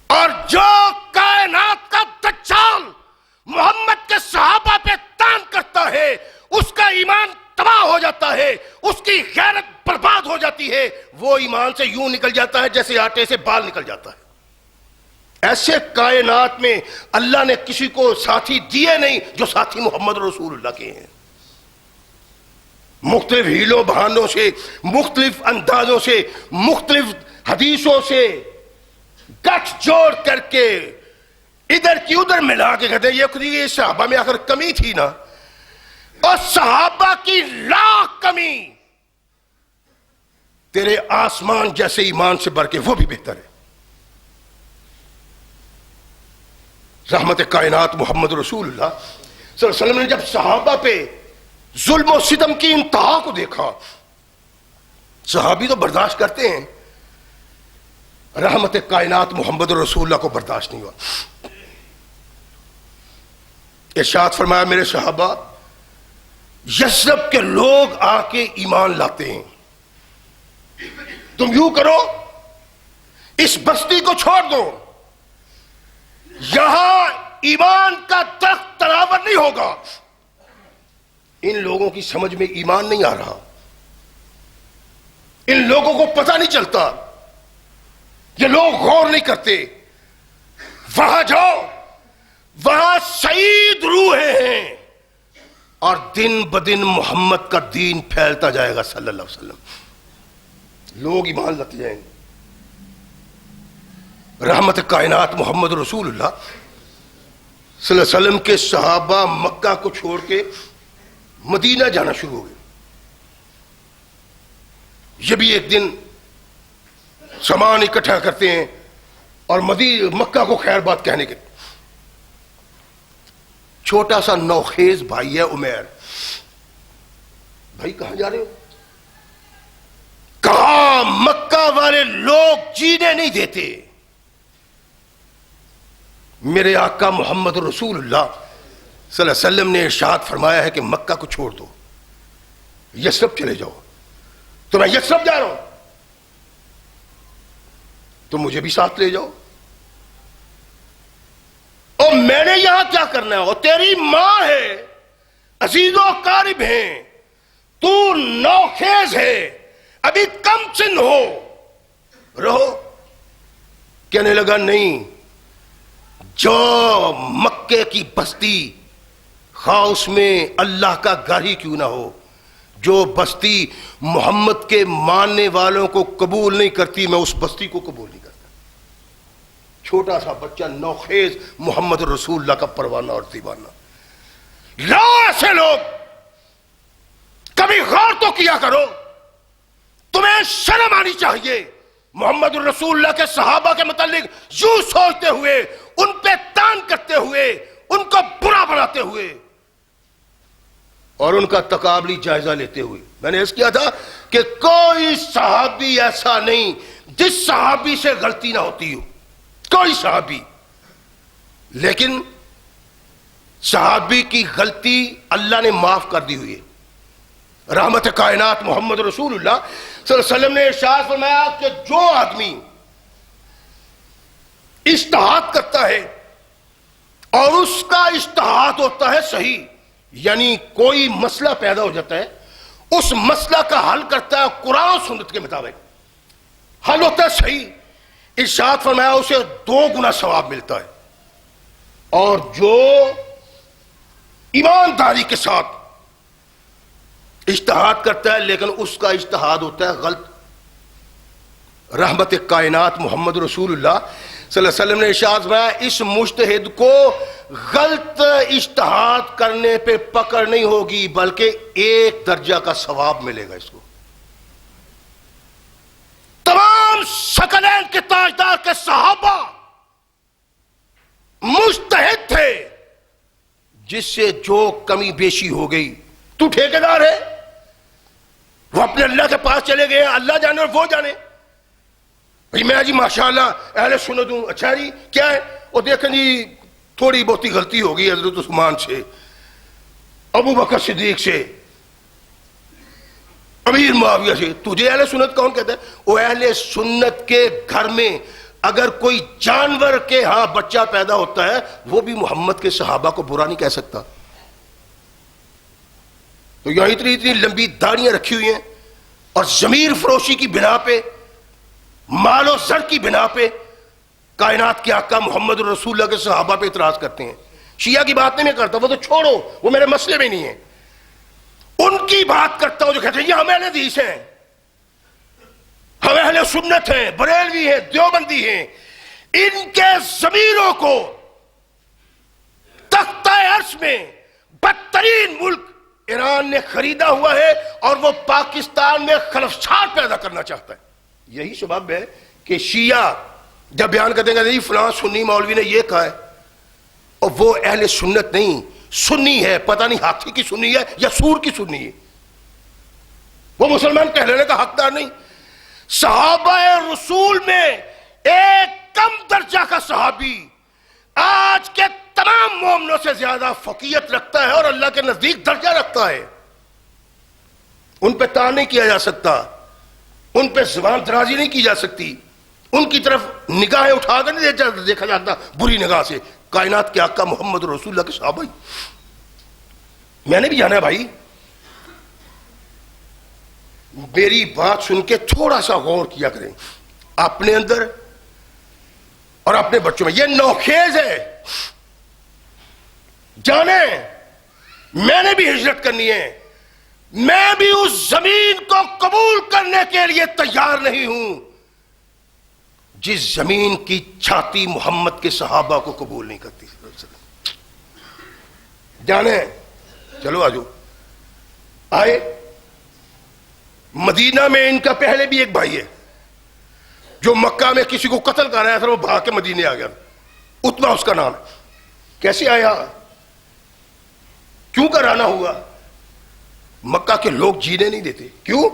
اور جو کائنات کا دجال محمد کے صحابہ پہ تان کرتا ہے اس کا ایمان تباہ ہو جاتا ہے، اس کی غیرت برباد ہو جاتی ہے. وہ ایمان سے یوں نکل جاتا ہے جیسے آٹے سے بال نکل جاتا ہے. ایسے کائنات میں اللہ نے کسی کو ساتھی دیے نہیں جو ساتھی محمد رسول اللہ کے ہیں. مختلف ہیلوں بہانوں سے، مختلف اندازوں سے، مختلف حدیثوں سے گٹھ جوڑ کر کے ادھر کی ادھر ملا کے کہتے ہیں یہ صحابہ میں آخر کمی تھی نا، اور صحابہ کی لاکھ کمی تیرے آسمان جیسے ایمان سے بڑھ کے وہ بھی بہتر ہے. رحمت کائنات محمد رسول اللہ صلی اللہ علیہ وسلم نے جب صحابہ پہ ظلم و ستم کی انتہا کو دیکھا، صحابی تو برداشت کرتے ہیں، رحمت کائنات محمد رسول اللہ کو برداشت نہیں ہوا. ارشاد فرمایا میرے صحابہ، یثرب کے لوگ آ کے ایمان لاتے ہیں، تم یوں کرو اس بستی کو چھوڑ دو، یہاں ایمان کا درخت تناور نہیں ہوگا. ان لوگوں کی سمجھ میں ایمان نہیں آ رہا، ان لوگوں کو پتہ نہیں چلتا، یہ لوگ غور نہیں کرتے. وہاں جاؤ، وہاں سعید روحیں ہیں، اور دن بدن محمد کا دین پھیلتا جائے گا صلی اللہ علیہ وسلم، لوگ ایمان لاتے جائیں گے. رحمت کائنات محمد رسول اللہ صلی اللہ علیہ وسلم کے صحابہ مکہ کو چھوڑ کے مدینہ جانا شروع ہو گئے. یہ بھی ایک دن سامان اکٹھا کرتے ہیں اور مکہ کو خیر بات کہنے کے. چھوٹا سا نوخیز بھائی ہے عمیر. بھائی کہاں جا رہے ہو؟ کہاں مکہ والے لوگ جینے نہیں دیتے. میرے آقا محمد رسول اللہ صلی اللہ علیہ وسلم نے ارشاد فرمایا ہے کہ مکہ کو چھوڑ دو، یثرب چلے جاؤ. تو میں یثرب جا رہا ہوں، تو مجھے بھی ساتھ لے جاؤ. اور میں نے یہاں کیا کرنا ہے؟ اور تیری ماں ہے، عزیز و قارب ہیں، تو نوخیز ہے، ابھی کم سن ہو، رہو. کہنے لگا نہیں، جو مکے کی بستی خواہ اس میں اللہ کا گھر ہی کیوں نہ ہو، جو بستی محمد کے ماننے والوں کو قبول نہیں کرتی، میں اس بستی کو قبول نہیں کرتا. چھوٹا سا بچہ نوخیز محمد رسول اللہ کا پروانہ اور دیوانہ. ایسے لوگ کبھی غور تو کیا کرو، تمہیں شرم آنی چاہیے. محمد رسول اللہ کے صحابہ کے متعلق یوں سوچتے ہوئے، ان پہ تان کرتے ہوئے، ان کو برا بناتے ہوئے، اور ان کا تقابلی جائزہ لیتے ہوئے. میں نے اس کیا تھا کہ کوئی صحابی ایسا نہیں جس صحابی سے غلطی نہ ہوتی ہو، کوئی صحابی. لیکن صحابی کی غلطی اللہ نے معاف کر دی ہوئی ہے. رحمت کائنات محمد رسول اللہ صلی اللہ علیہ وسلم نے ارشاد فرمایا کہ جو آدمی اجتہاد کرتا ہے اور اس کا اجتہاد ہوتا ہے صحیح، یعنی کوئی مسئلہ پیدا ہو جاتا ہے، اس مسئلہ کا حل کرتا ہے قرآن و سنت کے مطابق، حل ہوتا ہے صحیح، ارشاد فرمایا اسے 2 گنا ثواب ملتا ہے. اور جو ایمانداری کے ساتھ اجتہاد کرتا ہے لیکن اس کا اجتہاد ہوتا ہے غلط، رحمت کائنات محمد رسول اللہ صلی اللہ علیہ وسلم نے ارشاد فرمایا اس مجتہد کو غلط اجتہاد کرنے پہ پکڑ نہیں ہوگی بلکہ 1 درجہ کا ثواب ملے گا اس کو. تمام ثقلین کے تاجدار کے صحابہ مجتہد تھے، جس سے جو کمی بیشی ہو گئی، تو ٹھیکیدار ہے، وہ اپنے اللہ کے پاس چلے گئے، اللہ جانے اور وہ جانے. بھئی میں جی ماشاءاللہ اہل سنت ہوں، اچھا جی کیا ہے؟ اور دیکھیں جی تھوڑی بہتی غلطی ہو گئی حضرت عثمان سے، ابو بکر صدیق سے، امیر معاویہ سے. تجھے اہل سنت کون کہتا ہے؟ وہ اہل سنت کے گھر میں اگر کوئی جانور کے ہاں بچہ پیدا ہوتا ہے، وہ بھی محمد کے صحابہ کو برا نہیں کہہ سکتا. تو یہاں اتنی لمبی داڑیاں رکھی ہوئی ہیں اور ضمیر فروشی کی بنا پہ، مال و زر کی بنا پہ کائنات کے آقا محمد رسول اللہ کے صحابہ پہ اعتراض کرتے ہیں. شیعہ کی بات نہیں میں کرتا, وہ تو چھوڑو, وہ میرے مسئلے میں نہیں ہے. ان کی بات کرتا ہوں جو کہتے ہیں یہ ہم اہل حدیث ہیں, ہم اہل سنت ہیں, بریلوی ہیں, دیوبندی ہیں. ان کے ضمیروں کو تختہ عرش میں بدترین ملک ایران نے خریدا ہوا ہے, اور وہ پاکستان میں خلفشات پیدا کرنا چاہتا ہے. یہی سبب ہے کہ شیعہ جب بیان کرتے ہیں کہ فلاں سنی مولوی نے یہ کہا ہے, اور وہ اہل سنت نہیں, سنی ہے, پتہ نہیں ہاتھی کی سنی ہے یا سور کی سنی ہے, وہ مسلمان کہلانے کا حقدار نہیں. صحابہ رسول میں ایک کم درجہ کا صحابی آج کے تمام مومنوں سے زیادہ فقیہت رکھتا ہے اور اللہ کے نزدیک درجہ رکھتا ہے. ان پہ طعن نہیں کیا جا سکتا, ان پہ زبان درازی نہیں کی جا سکتی, ان کی طرف نگاہیں اٹھا کر نہیں دیکھا جاتا بری نگاہ سے. کائنات کے آقا محمد رسول اللہ کے صحابہ, میں نے بھی جانا ہے بھائی. میری بات سن کے تھوڑا سا غور کیا کریں اپنے اندر اور اپنے بچوں میں. یہ نوخیز ہے, جانے میں نے بھی ہجرت کرنی ہے, میں بھی اس زمین کو قبول کرنے کے لیے تیار نہیں ہوں جس زمین کی چھاتی محمد کے صحابہ کو قبول نہیں کرتی. جانے چلو آجو. آئے مدینہ میں ان کا پہلے بھی ایک بھائی ہے جو مکہ میں کسی کو قتل کر رہا تھا, وہ بھاگ کے مدینے آ گیا. اتبا اس کا نام ہے. کیسے آیا, کیوں کرانا ہوا؟ مکہ کے لوگ جینے نہیں دیتے. کیوں؟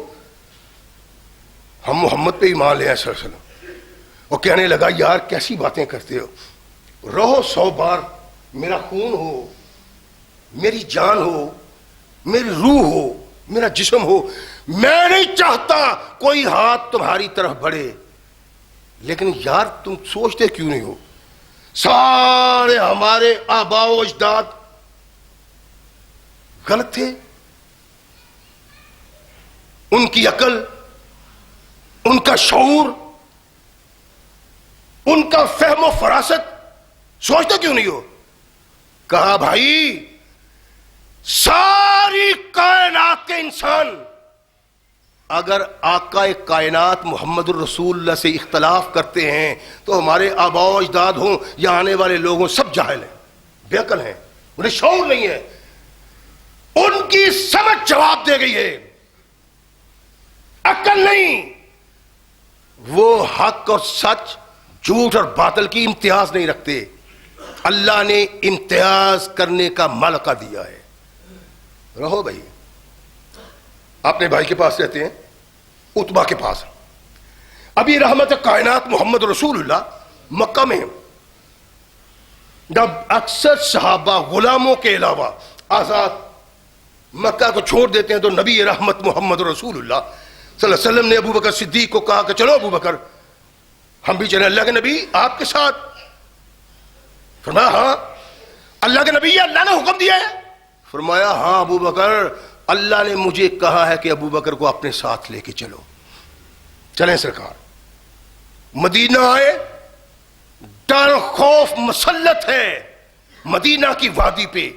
ہم محمد پہ ایمان لے آئے صلی اللہ علیہ وسلم. وہ کہنے لگا یار کیسی باتیں کرتے ہو, رہو 100 بار, میرا خون ہو, میری جان ہو, میری روح ہو, میرا جسم ہو, میں نہیں چاہتا کوئی ہاتھ تمہاری طرف بڑھے. لیکن یار تم سوچتے کیوں نہیں ہو, سارے ہمارے آباء و اجداد غلط تھے, ان کی عقل, ان کا شعور, ان کا فہم و فراست سوچتے کیوں نہیں ہو؟ کہا بھائی ساری کائنات کے انسان اگر آقا کائنات محمد الرسول اللہ سے اختلاف کرتے ہیں تو ہمارے آباء و اجداد ہوں یا آنے والے لوگ ہوں سب جاہل ہیں, بے عقل ہیں, انہیں شعور نہیں ہے. ان کی سمجھ جواب دے گئی ہے, عقل نہیں. وہ حق اور سچ, جھوٹ اور باطل کی امتیاز نہیں رکھتے. اللہ نے امتیاز کرنے کا ملکہ دیا ہے. رہو بھائی, اپنے بھائی کے پاس رہتے ہیں, اتبا کے پاس. ابھی رحمت کائنات محمد رسول اللہ مکہ میں ہیں. جب اکثر صحابہ غلاموں کے علاوہ آزاد مکہ کو چھوڑ دیتے ہیں تو نبی رحمت محمد رسول اللہ صلی اللہ علیہ وسلم نے ابو بکر صدیق کو کہا کہ چلو ابو بکر ہم بھی چلیں اللہ کے نبی آپ کے ساتھ. فرمایا ہاں اللہ کے نبی, اللہ نے حکم دیا ہے. فرمایا ہاں ابو بکر, اللہ نے مجھے کہا ہے کہ ابو بکر کو اپنے ساتھ لے کے چلو. چلیں سرکار. مدینہ آئے, ڈر خوف مسلط ہے مدینہ کی وادی پہ.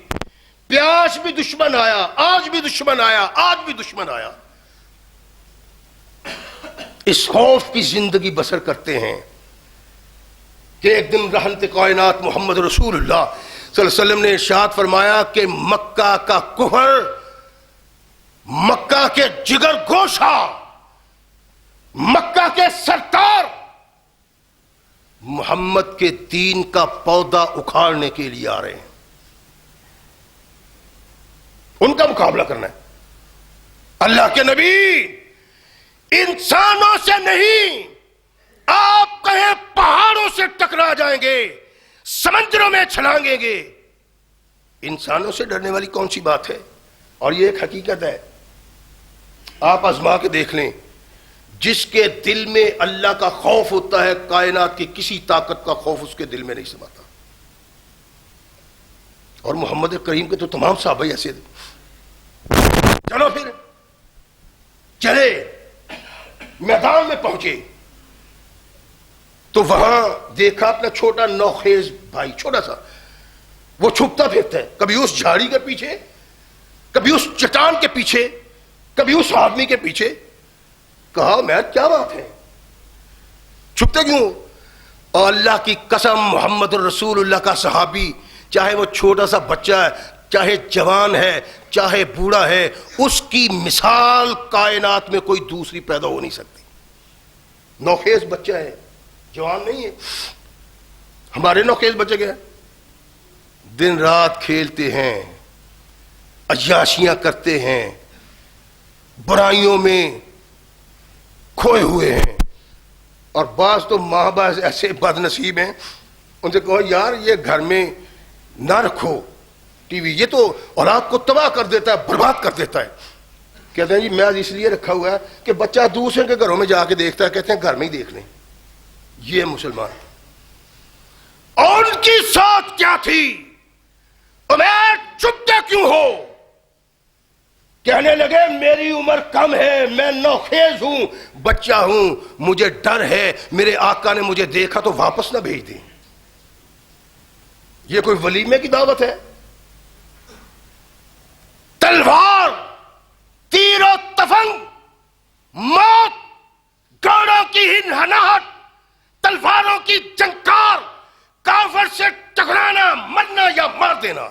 پیاس بھی دشمن آیا, آج بھی دشمن آیا, آج بھی دشمن آیا. اس خوف کی زندگی بسر کرتے ہیں کہ ایک دن رحمت کائنات محمد رسول اللہ صلی اللہ علیہ وسلم نے ارشاد فرمایا کہ مکہ کا کفر, مکہ کے جگر گوشہ, مکہ کے سردار محمد کے دین کا پودا اکھاڑنے کے لیے آ رہے ہیں. ان کا مقابلہ کرنا ہے. اللہ کے نبی انسانوں سے نہیں, آپ کہیں پہاڑوں سے ٹکرا جائیں گے, سمندروں میں چھلانگیں گے. انسانوں سے ڈرنے والی کون سی بات ہے؟ اور یہ ایک حقیقت ہے, آپ آزما کے دیکھ لیں, جس کے دل میں اللہ کا خوف ہوتا ہے کائنات کی کسی طاقت کا خوف اس کے دل میں نہیں سماتا. اور محمد کریم کے تو تمام صحابہ ایسے تھے. چلو پھر چلے, میدان میں پہنچے. تو وہاں دیکھا اپنا چھوٹا نوخیز بھائی، چھوٹا سا، وہ چھپتا پھرتا ہے، کبھی اس جھاڑی کے پیچھے، کبھی اس چٹان کے پیچھے، کبھی اس آدمی کے پیچھے. کہا میں کیا بات ہے، چھپتے کیوں؟ اور اللہ کی قسم محمد الرسول اللہ کا صحابی، چاہے وہ چھوٹا سا بچہ ہے، چاہے جوان ہے، چاہے بوڑھا ہے، اس کی مثال کائنات میں کوئی دوسری پیدا ہو نہیں سکتی. نوخیز بچہ ہے، جوان نہیں ہے. ہمارے نوخیز بچے کیا ہیں؟ دن رات کھیلتے ہیں، عیاشیاں کرتے ہیں، برائیوں میں کھوئے ہوئے ہیں. اور بعض تو ماں باپ ایسے بد نصیب ہیں، ان سے کہو یار یہ گھر میں نہ رکھو ٹی وی، یہ تو اولاد کو تباہ کر دیتا ہے، برباد کر دیتا ہے. کہتے ہیں جی میں اس لیے رکھا ہوا ہے کہ بچہ دوسرے کے گھروں میں جا کے دیکھتا ہے، کہتے ہیں گھر میں ہی دیکھ لیں. یہ مسلمان. اور ان کی سوچ کیا تھی؟ عمیر چپتے کیوں ہو؟ کہنے لگے میری عمر کم ہے، میں نوخیز ہوں، بچہ ہوں، مجھے ڈر ہے میرے آقا نے مجھے دیکھا تو واپس نہ بھیج دیں. یہ کوئی ولیمے کی دعوت ہے؟ تلوار، تیر و تفنگ، موت، گھوڑوں کی ہنہناہٹ، تلواروں کی جنکار، کافر سے ٹکرانا، مرنا یا مار دینا.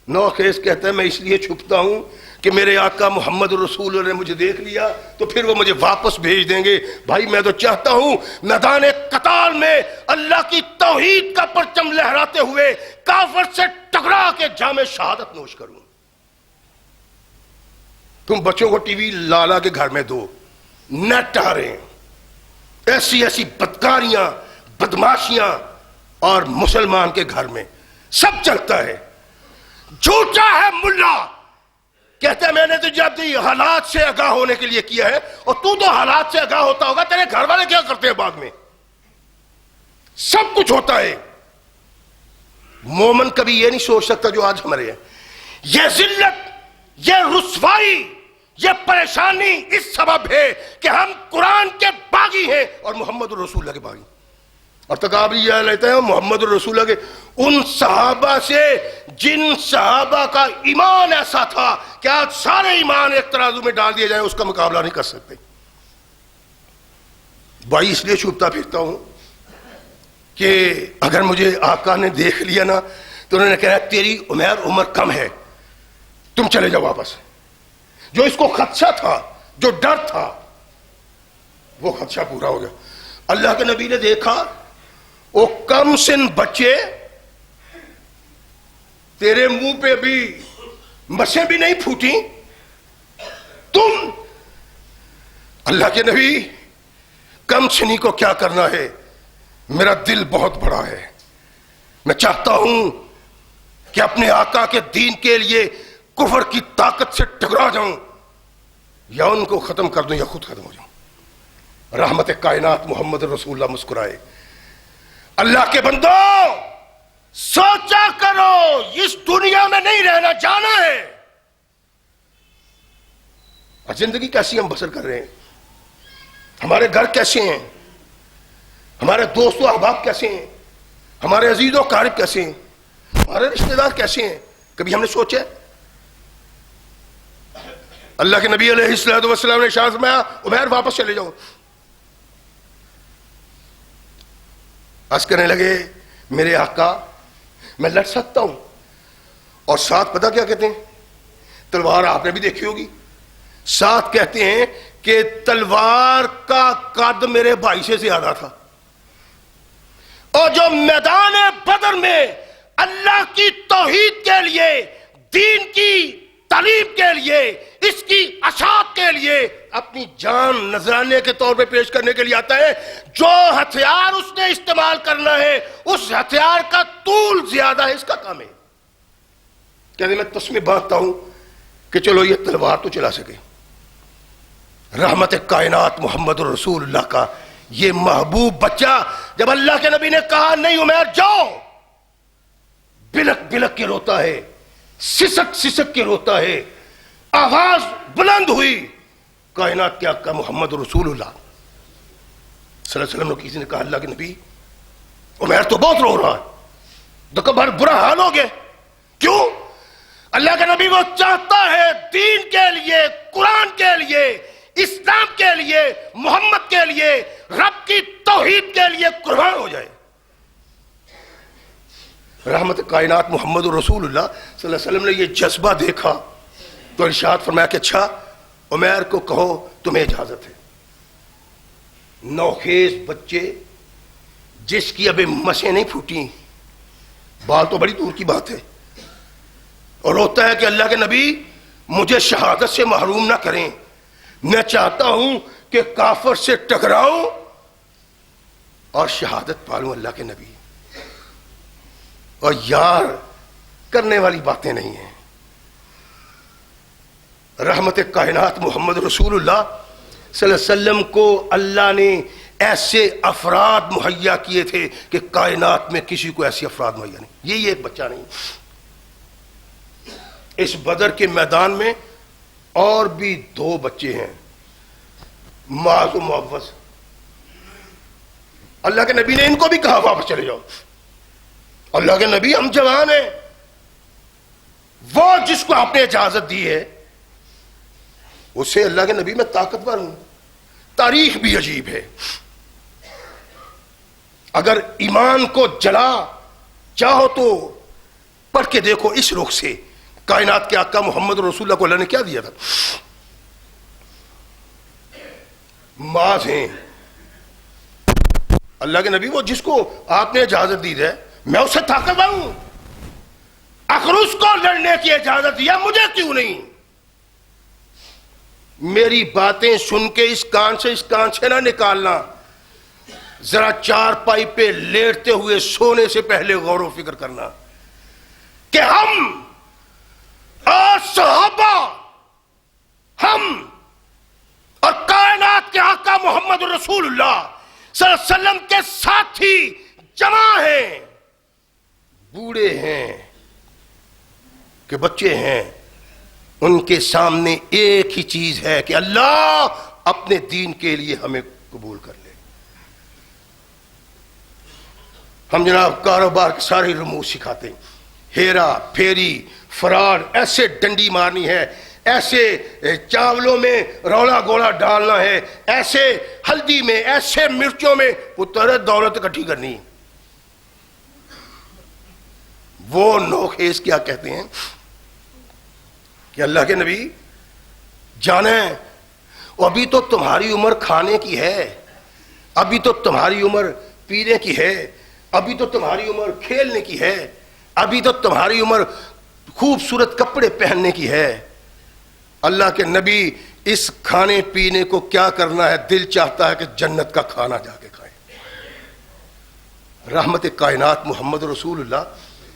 نوخیز کہتا ہے میں اس لیے چھپتا ہوں کہ میرے آقا محمد رسول اللہ نے مجھے دیکھ لیا تو پھر وہ مجھے واپس بھیج دیں گے. بھائی میں تو چاہتا ہوں میدان قتال میں اللہ کی توحید کا پرچم لہراتے ہوئے کافر سے ٹکرا کے جام شہادت نوش کروں. تم بچوں کو ٹی وی لالا کے گھر میں دو، نیٹ آ رہے ہیں، ایسی ایسی بدکاریاں، بدماشیاں، اور مسلمان کے گھر میں سب چلتا ہے. جھوٹا ہے ملا، کہتے ہیں میں نے تو جب حالات سے آگاہ ہونے کے لیے کیا ہے، اور تو حالات سے آگاہ ہوتا ہوگا، تیرے گھر والے کیا کرتے ہیں بعد میں؟ سب کچھ ہوتا ہے. مومن کبھی یہ نہیں سوچ سکتا جو آج ہمارے ہیں. یہ ذلت، یہ رسوائی، یہ پریشانی اس سبب ہے کہ ہم قرآن کے باغی ہیں اور محمد الرسول اللہ کے باغی. اور تقابل یہ لیتے ہیں محمد الرسول اللہ کے ان صحابہ سے جن صحابہ کا ایمان ایسا تھا کہ آج سارے ایمان ایک ترازو میں ڈال دیے جائیں اس کا مقابلہ نہیں کر سکتے. بھائی اس لیے چھپتا پھرتا ہوں کہ اگر مجھے آقا نے دیکھ لیا نا تو انہوں نے کہا تیری عمر کم ہے، تم چلے جاؤ واپس. جو اس کو خدشہ تھا، جو ڈر تھا، وہ خدشہ پورا ہو گیا. اللہ کے نبی نے دیکھا وہ کم سن بچے، تیرے منہ پہ بھی مسیں بھی نہیں پھوٹی، تم. اللہ کے نبی کم سنی کو کیا کرنا ہے؟ میرا دل بہت بڑا ہے، میں چاہتا ہوں کہ اپنے آقا کے دین کے لیے کفر کی طاقت سے ٹکرا جاؤں، یا ان کو ختم کر دوں یا خود ختم ہو جاؤں. رحمت کائنات محمد رسول اللہ مسکرائے. اللہ کے بندو سوچا کرو، اس دنیا میں نہیں رہنا، جانا ہے. اور زندگی کیسی ہم بسر کر رہے ہیں، ہمارے گھر کیسے ہیں، ہمارے دوست و احباب کیسے ہیں، ہمارے عزیز و اقارب کیسے ہیں، ہمارے رشتہ دار کیسے ہیں؟ کبھی ہم نے سوچا؟ اللہ کے نبی علیہ الصلوۃ والسلام نے ارشاد فرمایا عمیر واپس چلے جاؤ. عرض کرنے لگے میرے آقا میں لڑ سکتا ہوں. اور ساتھ پتہ کیا کہتے ہیں؟ تلوار آپ نے بھی دیکھی ہوگی. ساتھ کہتے ہیں کہ تلوار کا قد میرے بھائی سے زیادہ تھا. اور جو میدان بدر میں اللہ کی توحید کے لیے، دین کی تعلیم کے لیے، اس کی اشاعت کے لیے اپنی جان نذرانے کے طور پہ پیش کرنے کے لیے آتا ہے، جو ہتھیار اس نے استعمال کرنا ہے اس ہتھیار کا طول زیادہ ہے، اس کا کام ہے. کہتے میں تسمے باندھتا ہوں کہ چلو یہ تلوار تو چلا سکے. رحمت کائنات محمد رسول اللہ کا یہ محبوب بچہ جب اللہ کے نبی نے کہا نہیں عمیر جاؤ، بلک بلک کے روتا ہے، سسک سسک کے روتا ہے. آواز بلند ہوئی، کائنات کے آقا محمد رسول اللہ صلی اللہ علیہ وسلم نے کسی نے کہا اللہ کے نبی عمیر تو بہت رو رہا ہے، تو بڑا برا حال ہو گیا. کیوں؟ اللہ کے نبی وہ چاہتا ہے دین کے لیے، قرآن کے لیے، اسلام کے لیے، محمد کے لیے، رب کی توحید کے لیے قربان ہو جائے. رحمت کائنات محمد رسول اللہ صلی اللہ علیہ وسلم نے یہ جذبہ دیکھا تو ارشاد فرمایا کہ اچھا عمیر کو کہو تمہیں اجازت ہے. نوخیز بچے جس کی ابھی مسیں نہیں پھوٹی، بال تو بڑی دور کی بات ہے، اور ہوتا ہے کہ اللہ کے نبی مجھے شہادت سے محروم نہ کریں، میں چاہتا ہوں کہ کافر سے ٹکراؤں اور شہادت پالوں اللہ کے نبی. اور یار کرنے والی باتیں نہیں ہیں. رحمت کائنات محمد رسول اللہ صلی اللہ علیہ وسلم کو اللہ نے ایسے افراد مہیا کیے تھے کہ کائنات میں کسی کو ایسے افراد مہیا نہیں. یہ ایک بچہ نہیں. اس بدر کے میدان میں اور بھی 2 بچے ہیں، معاذ و معوذ. اللہ کے نبی نے ان کو بھی کہا واپس چلے جاؤ. اللہ کے نبی ہم جوان ہیں. وہ جس کو آپ نے اجازت دی ہے اسے اللہ کے نبی میں طاقتور ہوں. تاریخ بھی عجیب ہے. اگر ایمان کو جلا چاہو تو پڑھ کے دیکھو اس رخ سے کائنات کے آقا محمد رسول اللہ کو اللہ نے کیا دیا تھا. معاذ ہیں اللہ کے نبی وہ جس کو آپ نے اجازت دی ہے میں اسے طاقتور ہوں. اخرس کو لڑنے کی اجازت دیا مجھے کیوں نہیں؟ میری باتیں سن کے اس کان سے نہ نکالنا. ذرا چارپائی پہ لیٹتے ہوئے سونے سے پہلے غور و فکر کرنا کہ ہم اور صحابہ، ہم اور کائنات کے آقا محمد رسول اللہ صلی اللہ علیہ وسلم کے ساتھی جمع ہیں، بوڑھے ہیں کہ بچے ہیں. ان کے سامنے ایک ہی چیز ہے کہ اللہ اپنے دین کے لیے ہمیں قبول کر لے. ہم جناب کاروبار کے سارے رموز سکھاتے ہیں، ہیرا پھیری فرار، ایسے ڈنڈی مارنی ہے، ایسے چاولوں میں رولا گولا ڈالنا ہے، ایسے ہلدی میں، ایسے مرچوں میں پتر دولت اکٹھی کرنی. وہ نوخیز کیا کہتے ہیں کہ اللہ کے نبی جانیں ابھی تو تمہاری عمر کھانے کی ہے، ابھی تو تمہاری عمر پینے کی ہے، ابھی تو تمہاری عمر کھیلنے کی ہے، ابھی تو تمہاری عمر خوبصورت کپڑے پہننے کی ہے. اللہ کے نبی اس کھانے پینے کو کیا کرنا ہے؟ دل چاہتا ہے کہ جنت کا کھانا جا کے کھائیں. رحمت کائنات محمد رسول اللہ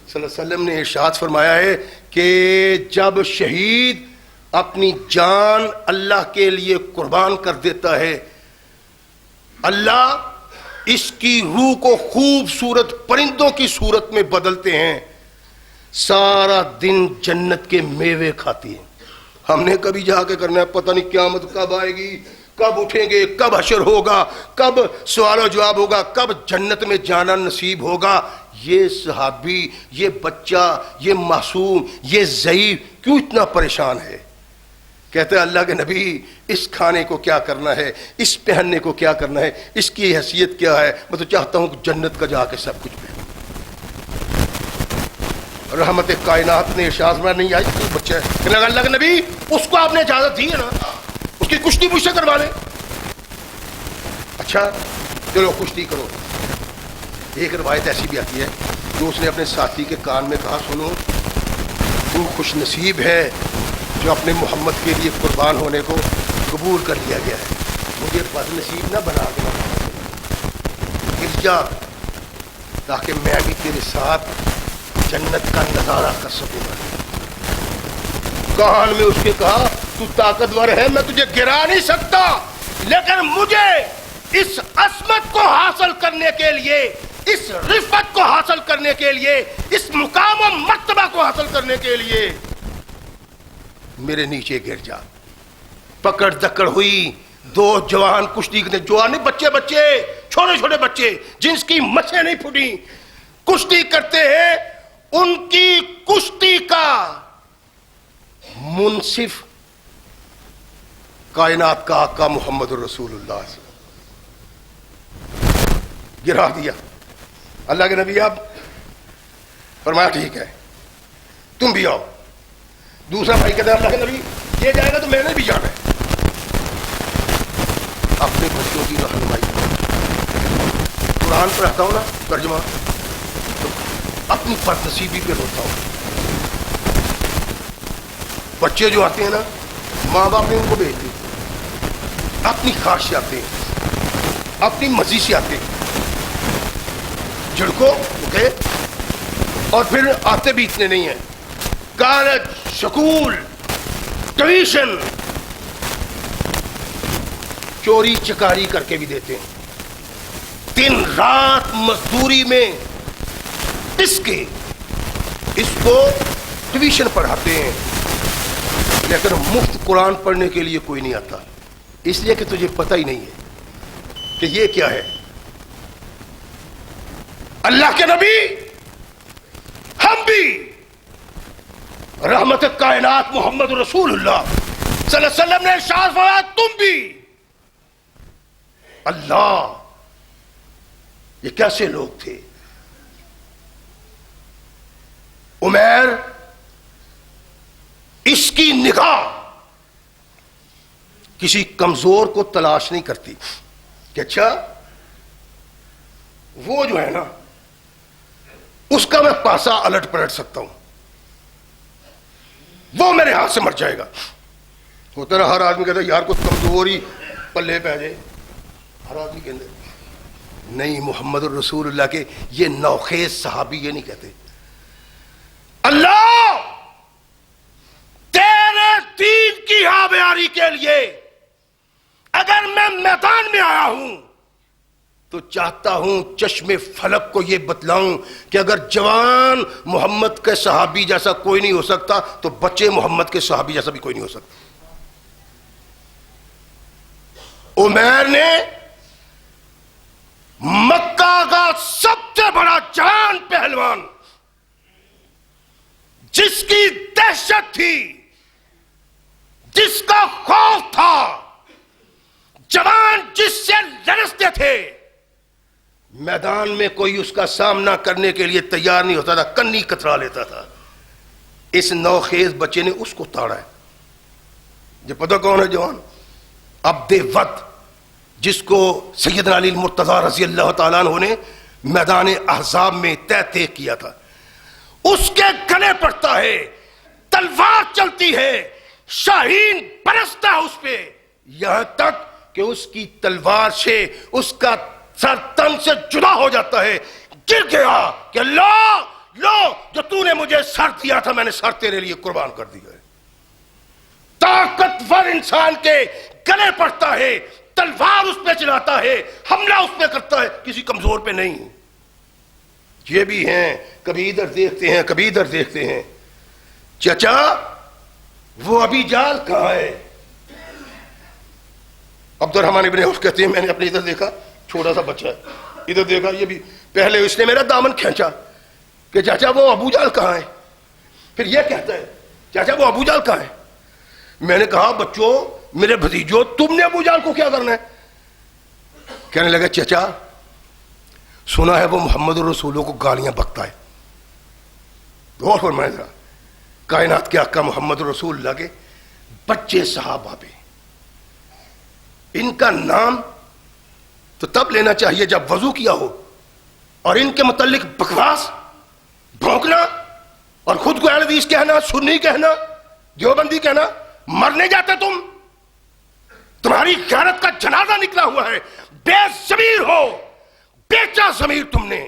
صلی اللہ علیہ وسلم نے ارشاد فرمایا ہے کہ جب شہید اپنی جان اللہ کے لیے قربان کر دیتا ہے، اللہ اس کی روح کو خوبصورت پرندوں کی صورت میں بدلتے ہیں، سارا دن جنت کے میوے کھاتی ہیں. ہم نے کبھی جا کے کرنا ہے پتہ نہیں قیامت کب آئے گی، کب اٹھیں گے، کب حشر ہوگا، کب سوال و جواب ہوگا، کب جنت میں جانا نصیب ہوگا. یہ صحابی، یہ بچہ، یہ معصوم، یہ ضعیف کیوں اتنا پریشان ہے؟ کہتے ہیں اللہ کے نبی اس کھانے کو کیا کرنا ہے، اس پہننے کو کیا کرنا ہے، اس کی حیثیت کیا ہے؟ میں تو چاہتا ہوں کہ جنت کا جا کے سب کچھ پہنوں. رحمت کائنات نے ارشاد میں نہیں آئی کوئی بچہ ہے کہ اللہ کے نبی اس کو آپ نے اجازت دی ہے نا، اس کی کشتی مجھ سے کروا لیں. اچھا چلو کشتی کرو. ایک روایت ایسی بھی آتی ہے کہ اس نے اپنے ساتھی کے کان میں کہا سنو تو خوش نصیب ہے جو اپنے محمد کے لیے قربان ہونے کو قبول کر لیا گیا ہے، مجھے بد نصیب نہ بنا دینا، گر جا تاکہ میں بھی تیرے ساتھ جنت کا نظارہ کر سکوں گا. کان میں اس کے کہا تو طاقتور ہے، میں تجھے گرا نہیں سکتا، لیکن مجھے اس عظمت کو حاصل کرنے کے لیے، اس رفعت کو حاصل کرنے کے لیے، اس مقام و مرتبہ کو حاصل کرنے کے لیے میرے نیچے گر جا. پکڑ دکڑ ہوئی. 2 جوان کشتی کے جوان نہیں، بچے چھوٹے چھوٹے بچے جن کی مچھیں نہیں پھٹی کشتی کرتے ہیں، ان کی کشتی کا منصف کائنات کا آقا محمد رسول اللہ صلی اللہ علیہ وسلم گرا دیا۔ اللہ کے نبی اب فرمایا ٹھیک ہے تم بھی آؤ۔ دوسرا بھائی کہتا ہے اللہ کے نبی یہ جائے گا تو میں نے بھی جانا ہے۔ اپنے بچوں کی رہنمائی قرآن پڑھتا ہوں نا ترجمہ تو اپنی بد نصیبی پہ روتا ہوں۔ بچے جو آتے ہیں نا ماں باپ نے ان کو بھیج دی، اپنی خواہش سے آتے ہیں، اپنی مرضی سے آتے ہیں، جھڑکو اوکے، اور پھر آتے بھی اتنے نہیں ہیں، کالج سکول ٹیوشن چوری چکاری کر کے بھی دیتے ہیں، دن رات مزدوری میں پس کے اس کو ٹیوشن پڑھاتے ہیں، لیکن مفت قرآن پڑھنے کے لیے کوئی نہیں آتا، اس لیے کہ تجھے پتہ ہی نہیں ہے کہ یہ کیا ہے۔ اللہ کے نبی ہم بھی رحمت کائنات محمد رسول اللہ صلی اللہ علیہ وسلم نے ارشاد فرمایا تم بھی۔ اللہ یہ کیسے لوگ تھے؟ عمیر اس کی نگاہ کسی کمزور کو تلاش نہیں کرتی کہ اچھا وہ جو ہے نا اس کا میں پاسا الٹ پلٹ سکتا ہوں، وہ میرے ہاتھ سے مر جائے گا۔ ہوتا نا ہر آدمی کہتا ہے یار کچھ کمزوری پلے پہ جائے، ہر آدمی کہتے نہیں، محمد الرسول اللہ کے یہ نوخیز صحابی یہ نہیں کہتے اللہ تیرے دین کی آبیاری کے لیے اگر میں میدان میں آیا ہوں تو چاہتا ہوں چشم فلک کو یہ بتلاؤں کہ اگر جوان محمد کے صحابی جیسا کوئی نہیں ہو سکتا تو بچے محمد کے صحابی جیسا بھی کوئی نہیں ہو سکتا۔ عمیر نے مکہ کا سب سے بڑا جوان پہلوان جس کی دہشت تھی، جس کا خوف تھا، جوان جس سے لڑتے تھے، میدان میں کوئی اس کا سامنا کرنے کے لیے تیار نہیں ہوتا تھا، کنی کترا لیتا تھا۔ اس نوخیز بچے نے اس کو تاڑا ہے۔ یہ پتہ کون ہے جوان؟ عبد ود، جس کو سیدنا علی المرتضی رضی اللہ تعالیٰ عنہ نے میدان احزاب میں طے کیا تھا، اس کے گلے پڑتا ہے، تلوار چلتی ہے، شاہین برستا ہے اس پہ، یہاں تک کہ اس کی تلوار سے اس کا سر تن سے جدا ہو جاتا ہے، گر گیا کہ لو جو تو نے مجھے سر دیا تھا میں نے سر تیرے لیے قربان کر دیا ہے۔ طاقتور انسان کے گلے پڑتا ہے، تلوار اس پہ چلاتا ہے، حملہ اس پہ کرتا ہے، کسی کمزور پہ نہیں۔ یہ بھی ہیں کبھی ادھر دیکھتے ہیں کبھی ادھر دیکھتے ہیں، چچا وہ ابھی جال کہاں ہے؟ عبد الرحمن ابن عوف کہتے ہیں میں نے اپنے ادھر دیکھا چھوٹا سا بچہ ہے، ادھر دیکھا یہ بھی، پہلے اس نے میرا دامن کھینچا کہ چاچا وہ ابو جال کہاں ہے، پھر یہ کہتا ہے چاچا وہ ابو جال کہاں ہے؟ میں نے کہا بچوں میرے بھتیجو تم نے ابو جال کو کیا کرنا ہے؟ کہنے لگا چچا سنا ہے وہ محمد الرسولوں کو گالیاں بکتا ہے۔ غور فرمائے ذرا، کائنات کے آقا محمد رسول اللہ کے بچے صحابہ پہ ان کا نام تو تب لینا چاہیے جب وضو کیا ہو، اور ان کے متعلق بکواس بھونکنا اور خود کو اہل حدیث کہنا، سنی کہنا، دیوبندی کہنا، مرنے جاتے تمہاری غیرت کا جنازہ نکلا ہوا ہے، بے ضمیر ہو، بیچا ضمیر تم نے،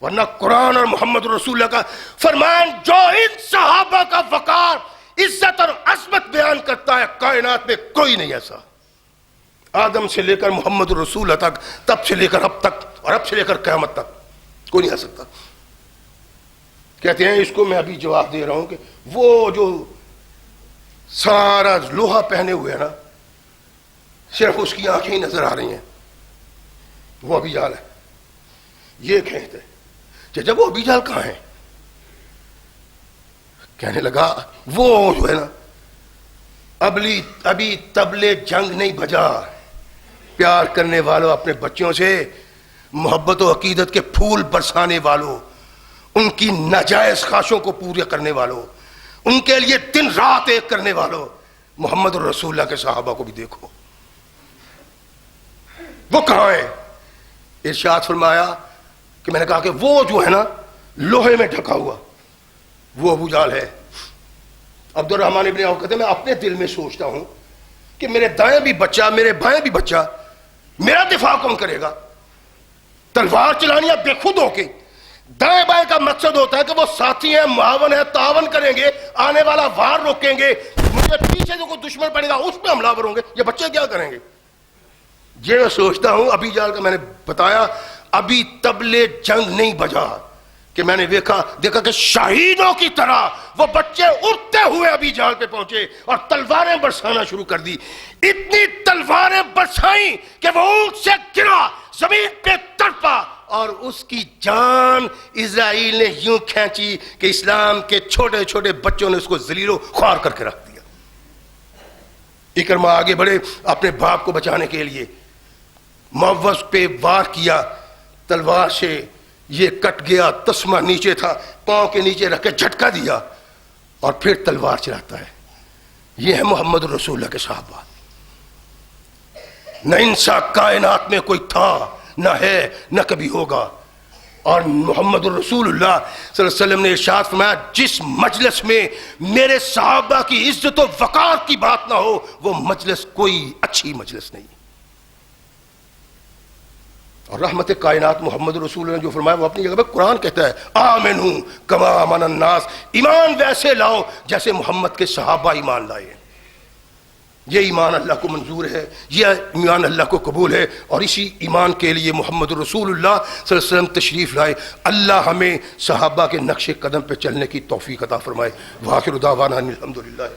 ورنہ قرآن اور محمد رسول اللہ کا فرمان جو ان صحابہ کا وقار، عزت اور عظمت بیان کرتا ہے کائنات میں کوئی نہیں ایسا، آدم سے لے کر محمد رسول اللہ تک، تب سے لے کر اب تک، اور اب سے لے کر قیامت تک کوئی نہیں آ سکتا۔ کہتے ہیں اس کو میں ابھی جواب دے رہا ہوں کہ وہ جو سارا لوہا پہنے ہوئے ہیں نا، صرف اس کی آنکھیں ہی نظر آ رہی ہیں، وہ ابی جہل ہے. یہ کہتے کہ جب وہ ابی جہل کہاں ہے؟ کہنے لگا وہ جو ہے نا ابھی طبلے جنگ نہیں بجا. پیار کرنے والوں، اپنے بچوں سے محبت و عقیدت کے پھول برسانے والوں، ان کی ناجائز خواہشوں کو پورے کرنے والوں، ان کے لیے دن رات ایک کرنے والوں، محمد رسول اللہ کے صحابہ کو بھی دیکھو وہ کہاں ہے. ارشاد فرمایا کہ میں نے کہا کہ وہ جو ہے نا لوہے میں ڈھکا ہوا وہ ابو جہل ہے. عبد الرحمن ابن عوف کہتے ہیں میں اپنے دل میں سوچتا ہوں کہ میرے دائیں بھی بچہ، میرے بائیں بھی بچہ، میرا دفاع کون کرے گا؟ تلوار چلانی ہے بے خود ہو کے. دائیں بائیں کا مقصد ہوتا ہے کہ وہ ساتھی ہیں، معاون ہیں، تعاون کریں گے، آنے والا وار روکیں گے، مجھے پیچھے جو کوئی دشمن پڑے گا اس پہ حملہ ہوں گے. یہ بچے کیا کریں گے؟ یہ میں سوچتا ہوں. ابھی جہل کا میں نے بتایا ابھی طبلے جنگ نہیں بجا کہ میں نے دیکھا کہ شہیدوں کی طرح وہ بچے اڑتے ہوئے ابھی جہل پہ پہنچے اور تلواریں برسانا شروع کر دی. اتنی تلواریں برسائیں کہ وہ اونٹ سے گرا، زمین پہ تڑپا اور اس کی جان اسرائیل نے یوں کھینچی کہ اسلام کے چھوٹے چھوٹے بچوں نے اس کو ذلیل و خوار کر کے رکھ دیا. اکرمہ آگے بڑھے اپنے باپ کو بچانے کے لیے، معوذ پہ وار کیا تلوار سے، یہ کٹ گیا، تسمہ نیچے تھا، پاؤں کے نیچے رکھ کے جھٹکا دیا اور پھر تلوار چلاتا ہے. یہ ہے محمد رسول اللہ کے صحابہ. نہ انسا کائنات میں کوئی تھا، نہ ہے، نہ کبھی ہوگا. اور محمد رسول اللہ صلی اللہ علیہ وسلم نے ارشاد فرمایا جس مجلس میں میرے صحابہ کی عزت و وقار کی بات نہ ہو وہ مجلس کوئی اچھی مجلس نہیں. اور رحمت کائنات محمد رسول اللہ نے جو فرمایا وہ اپنی جگہ پہ قرآن کہتا ہے آمنو کما آمن الناس، ایمان ویسے لاؤ جیسے محمد کے صحابہ ایمان لائے. یہ ایمان اللہ کو منظور ہے، یہ ایمان اللہ کو قبول ہے، اور اسی ایمان کے لیے محمد رسول اللہ صلی اللہ علیہ وسلم تشریف لائے. اللہ ہمیں صحابہ کے نقش قدم پہ چلنے کی توفیق عطا فرمائے. وآخر دعوانا الحمدللہ.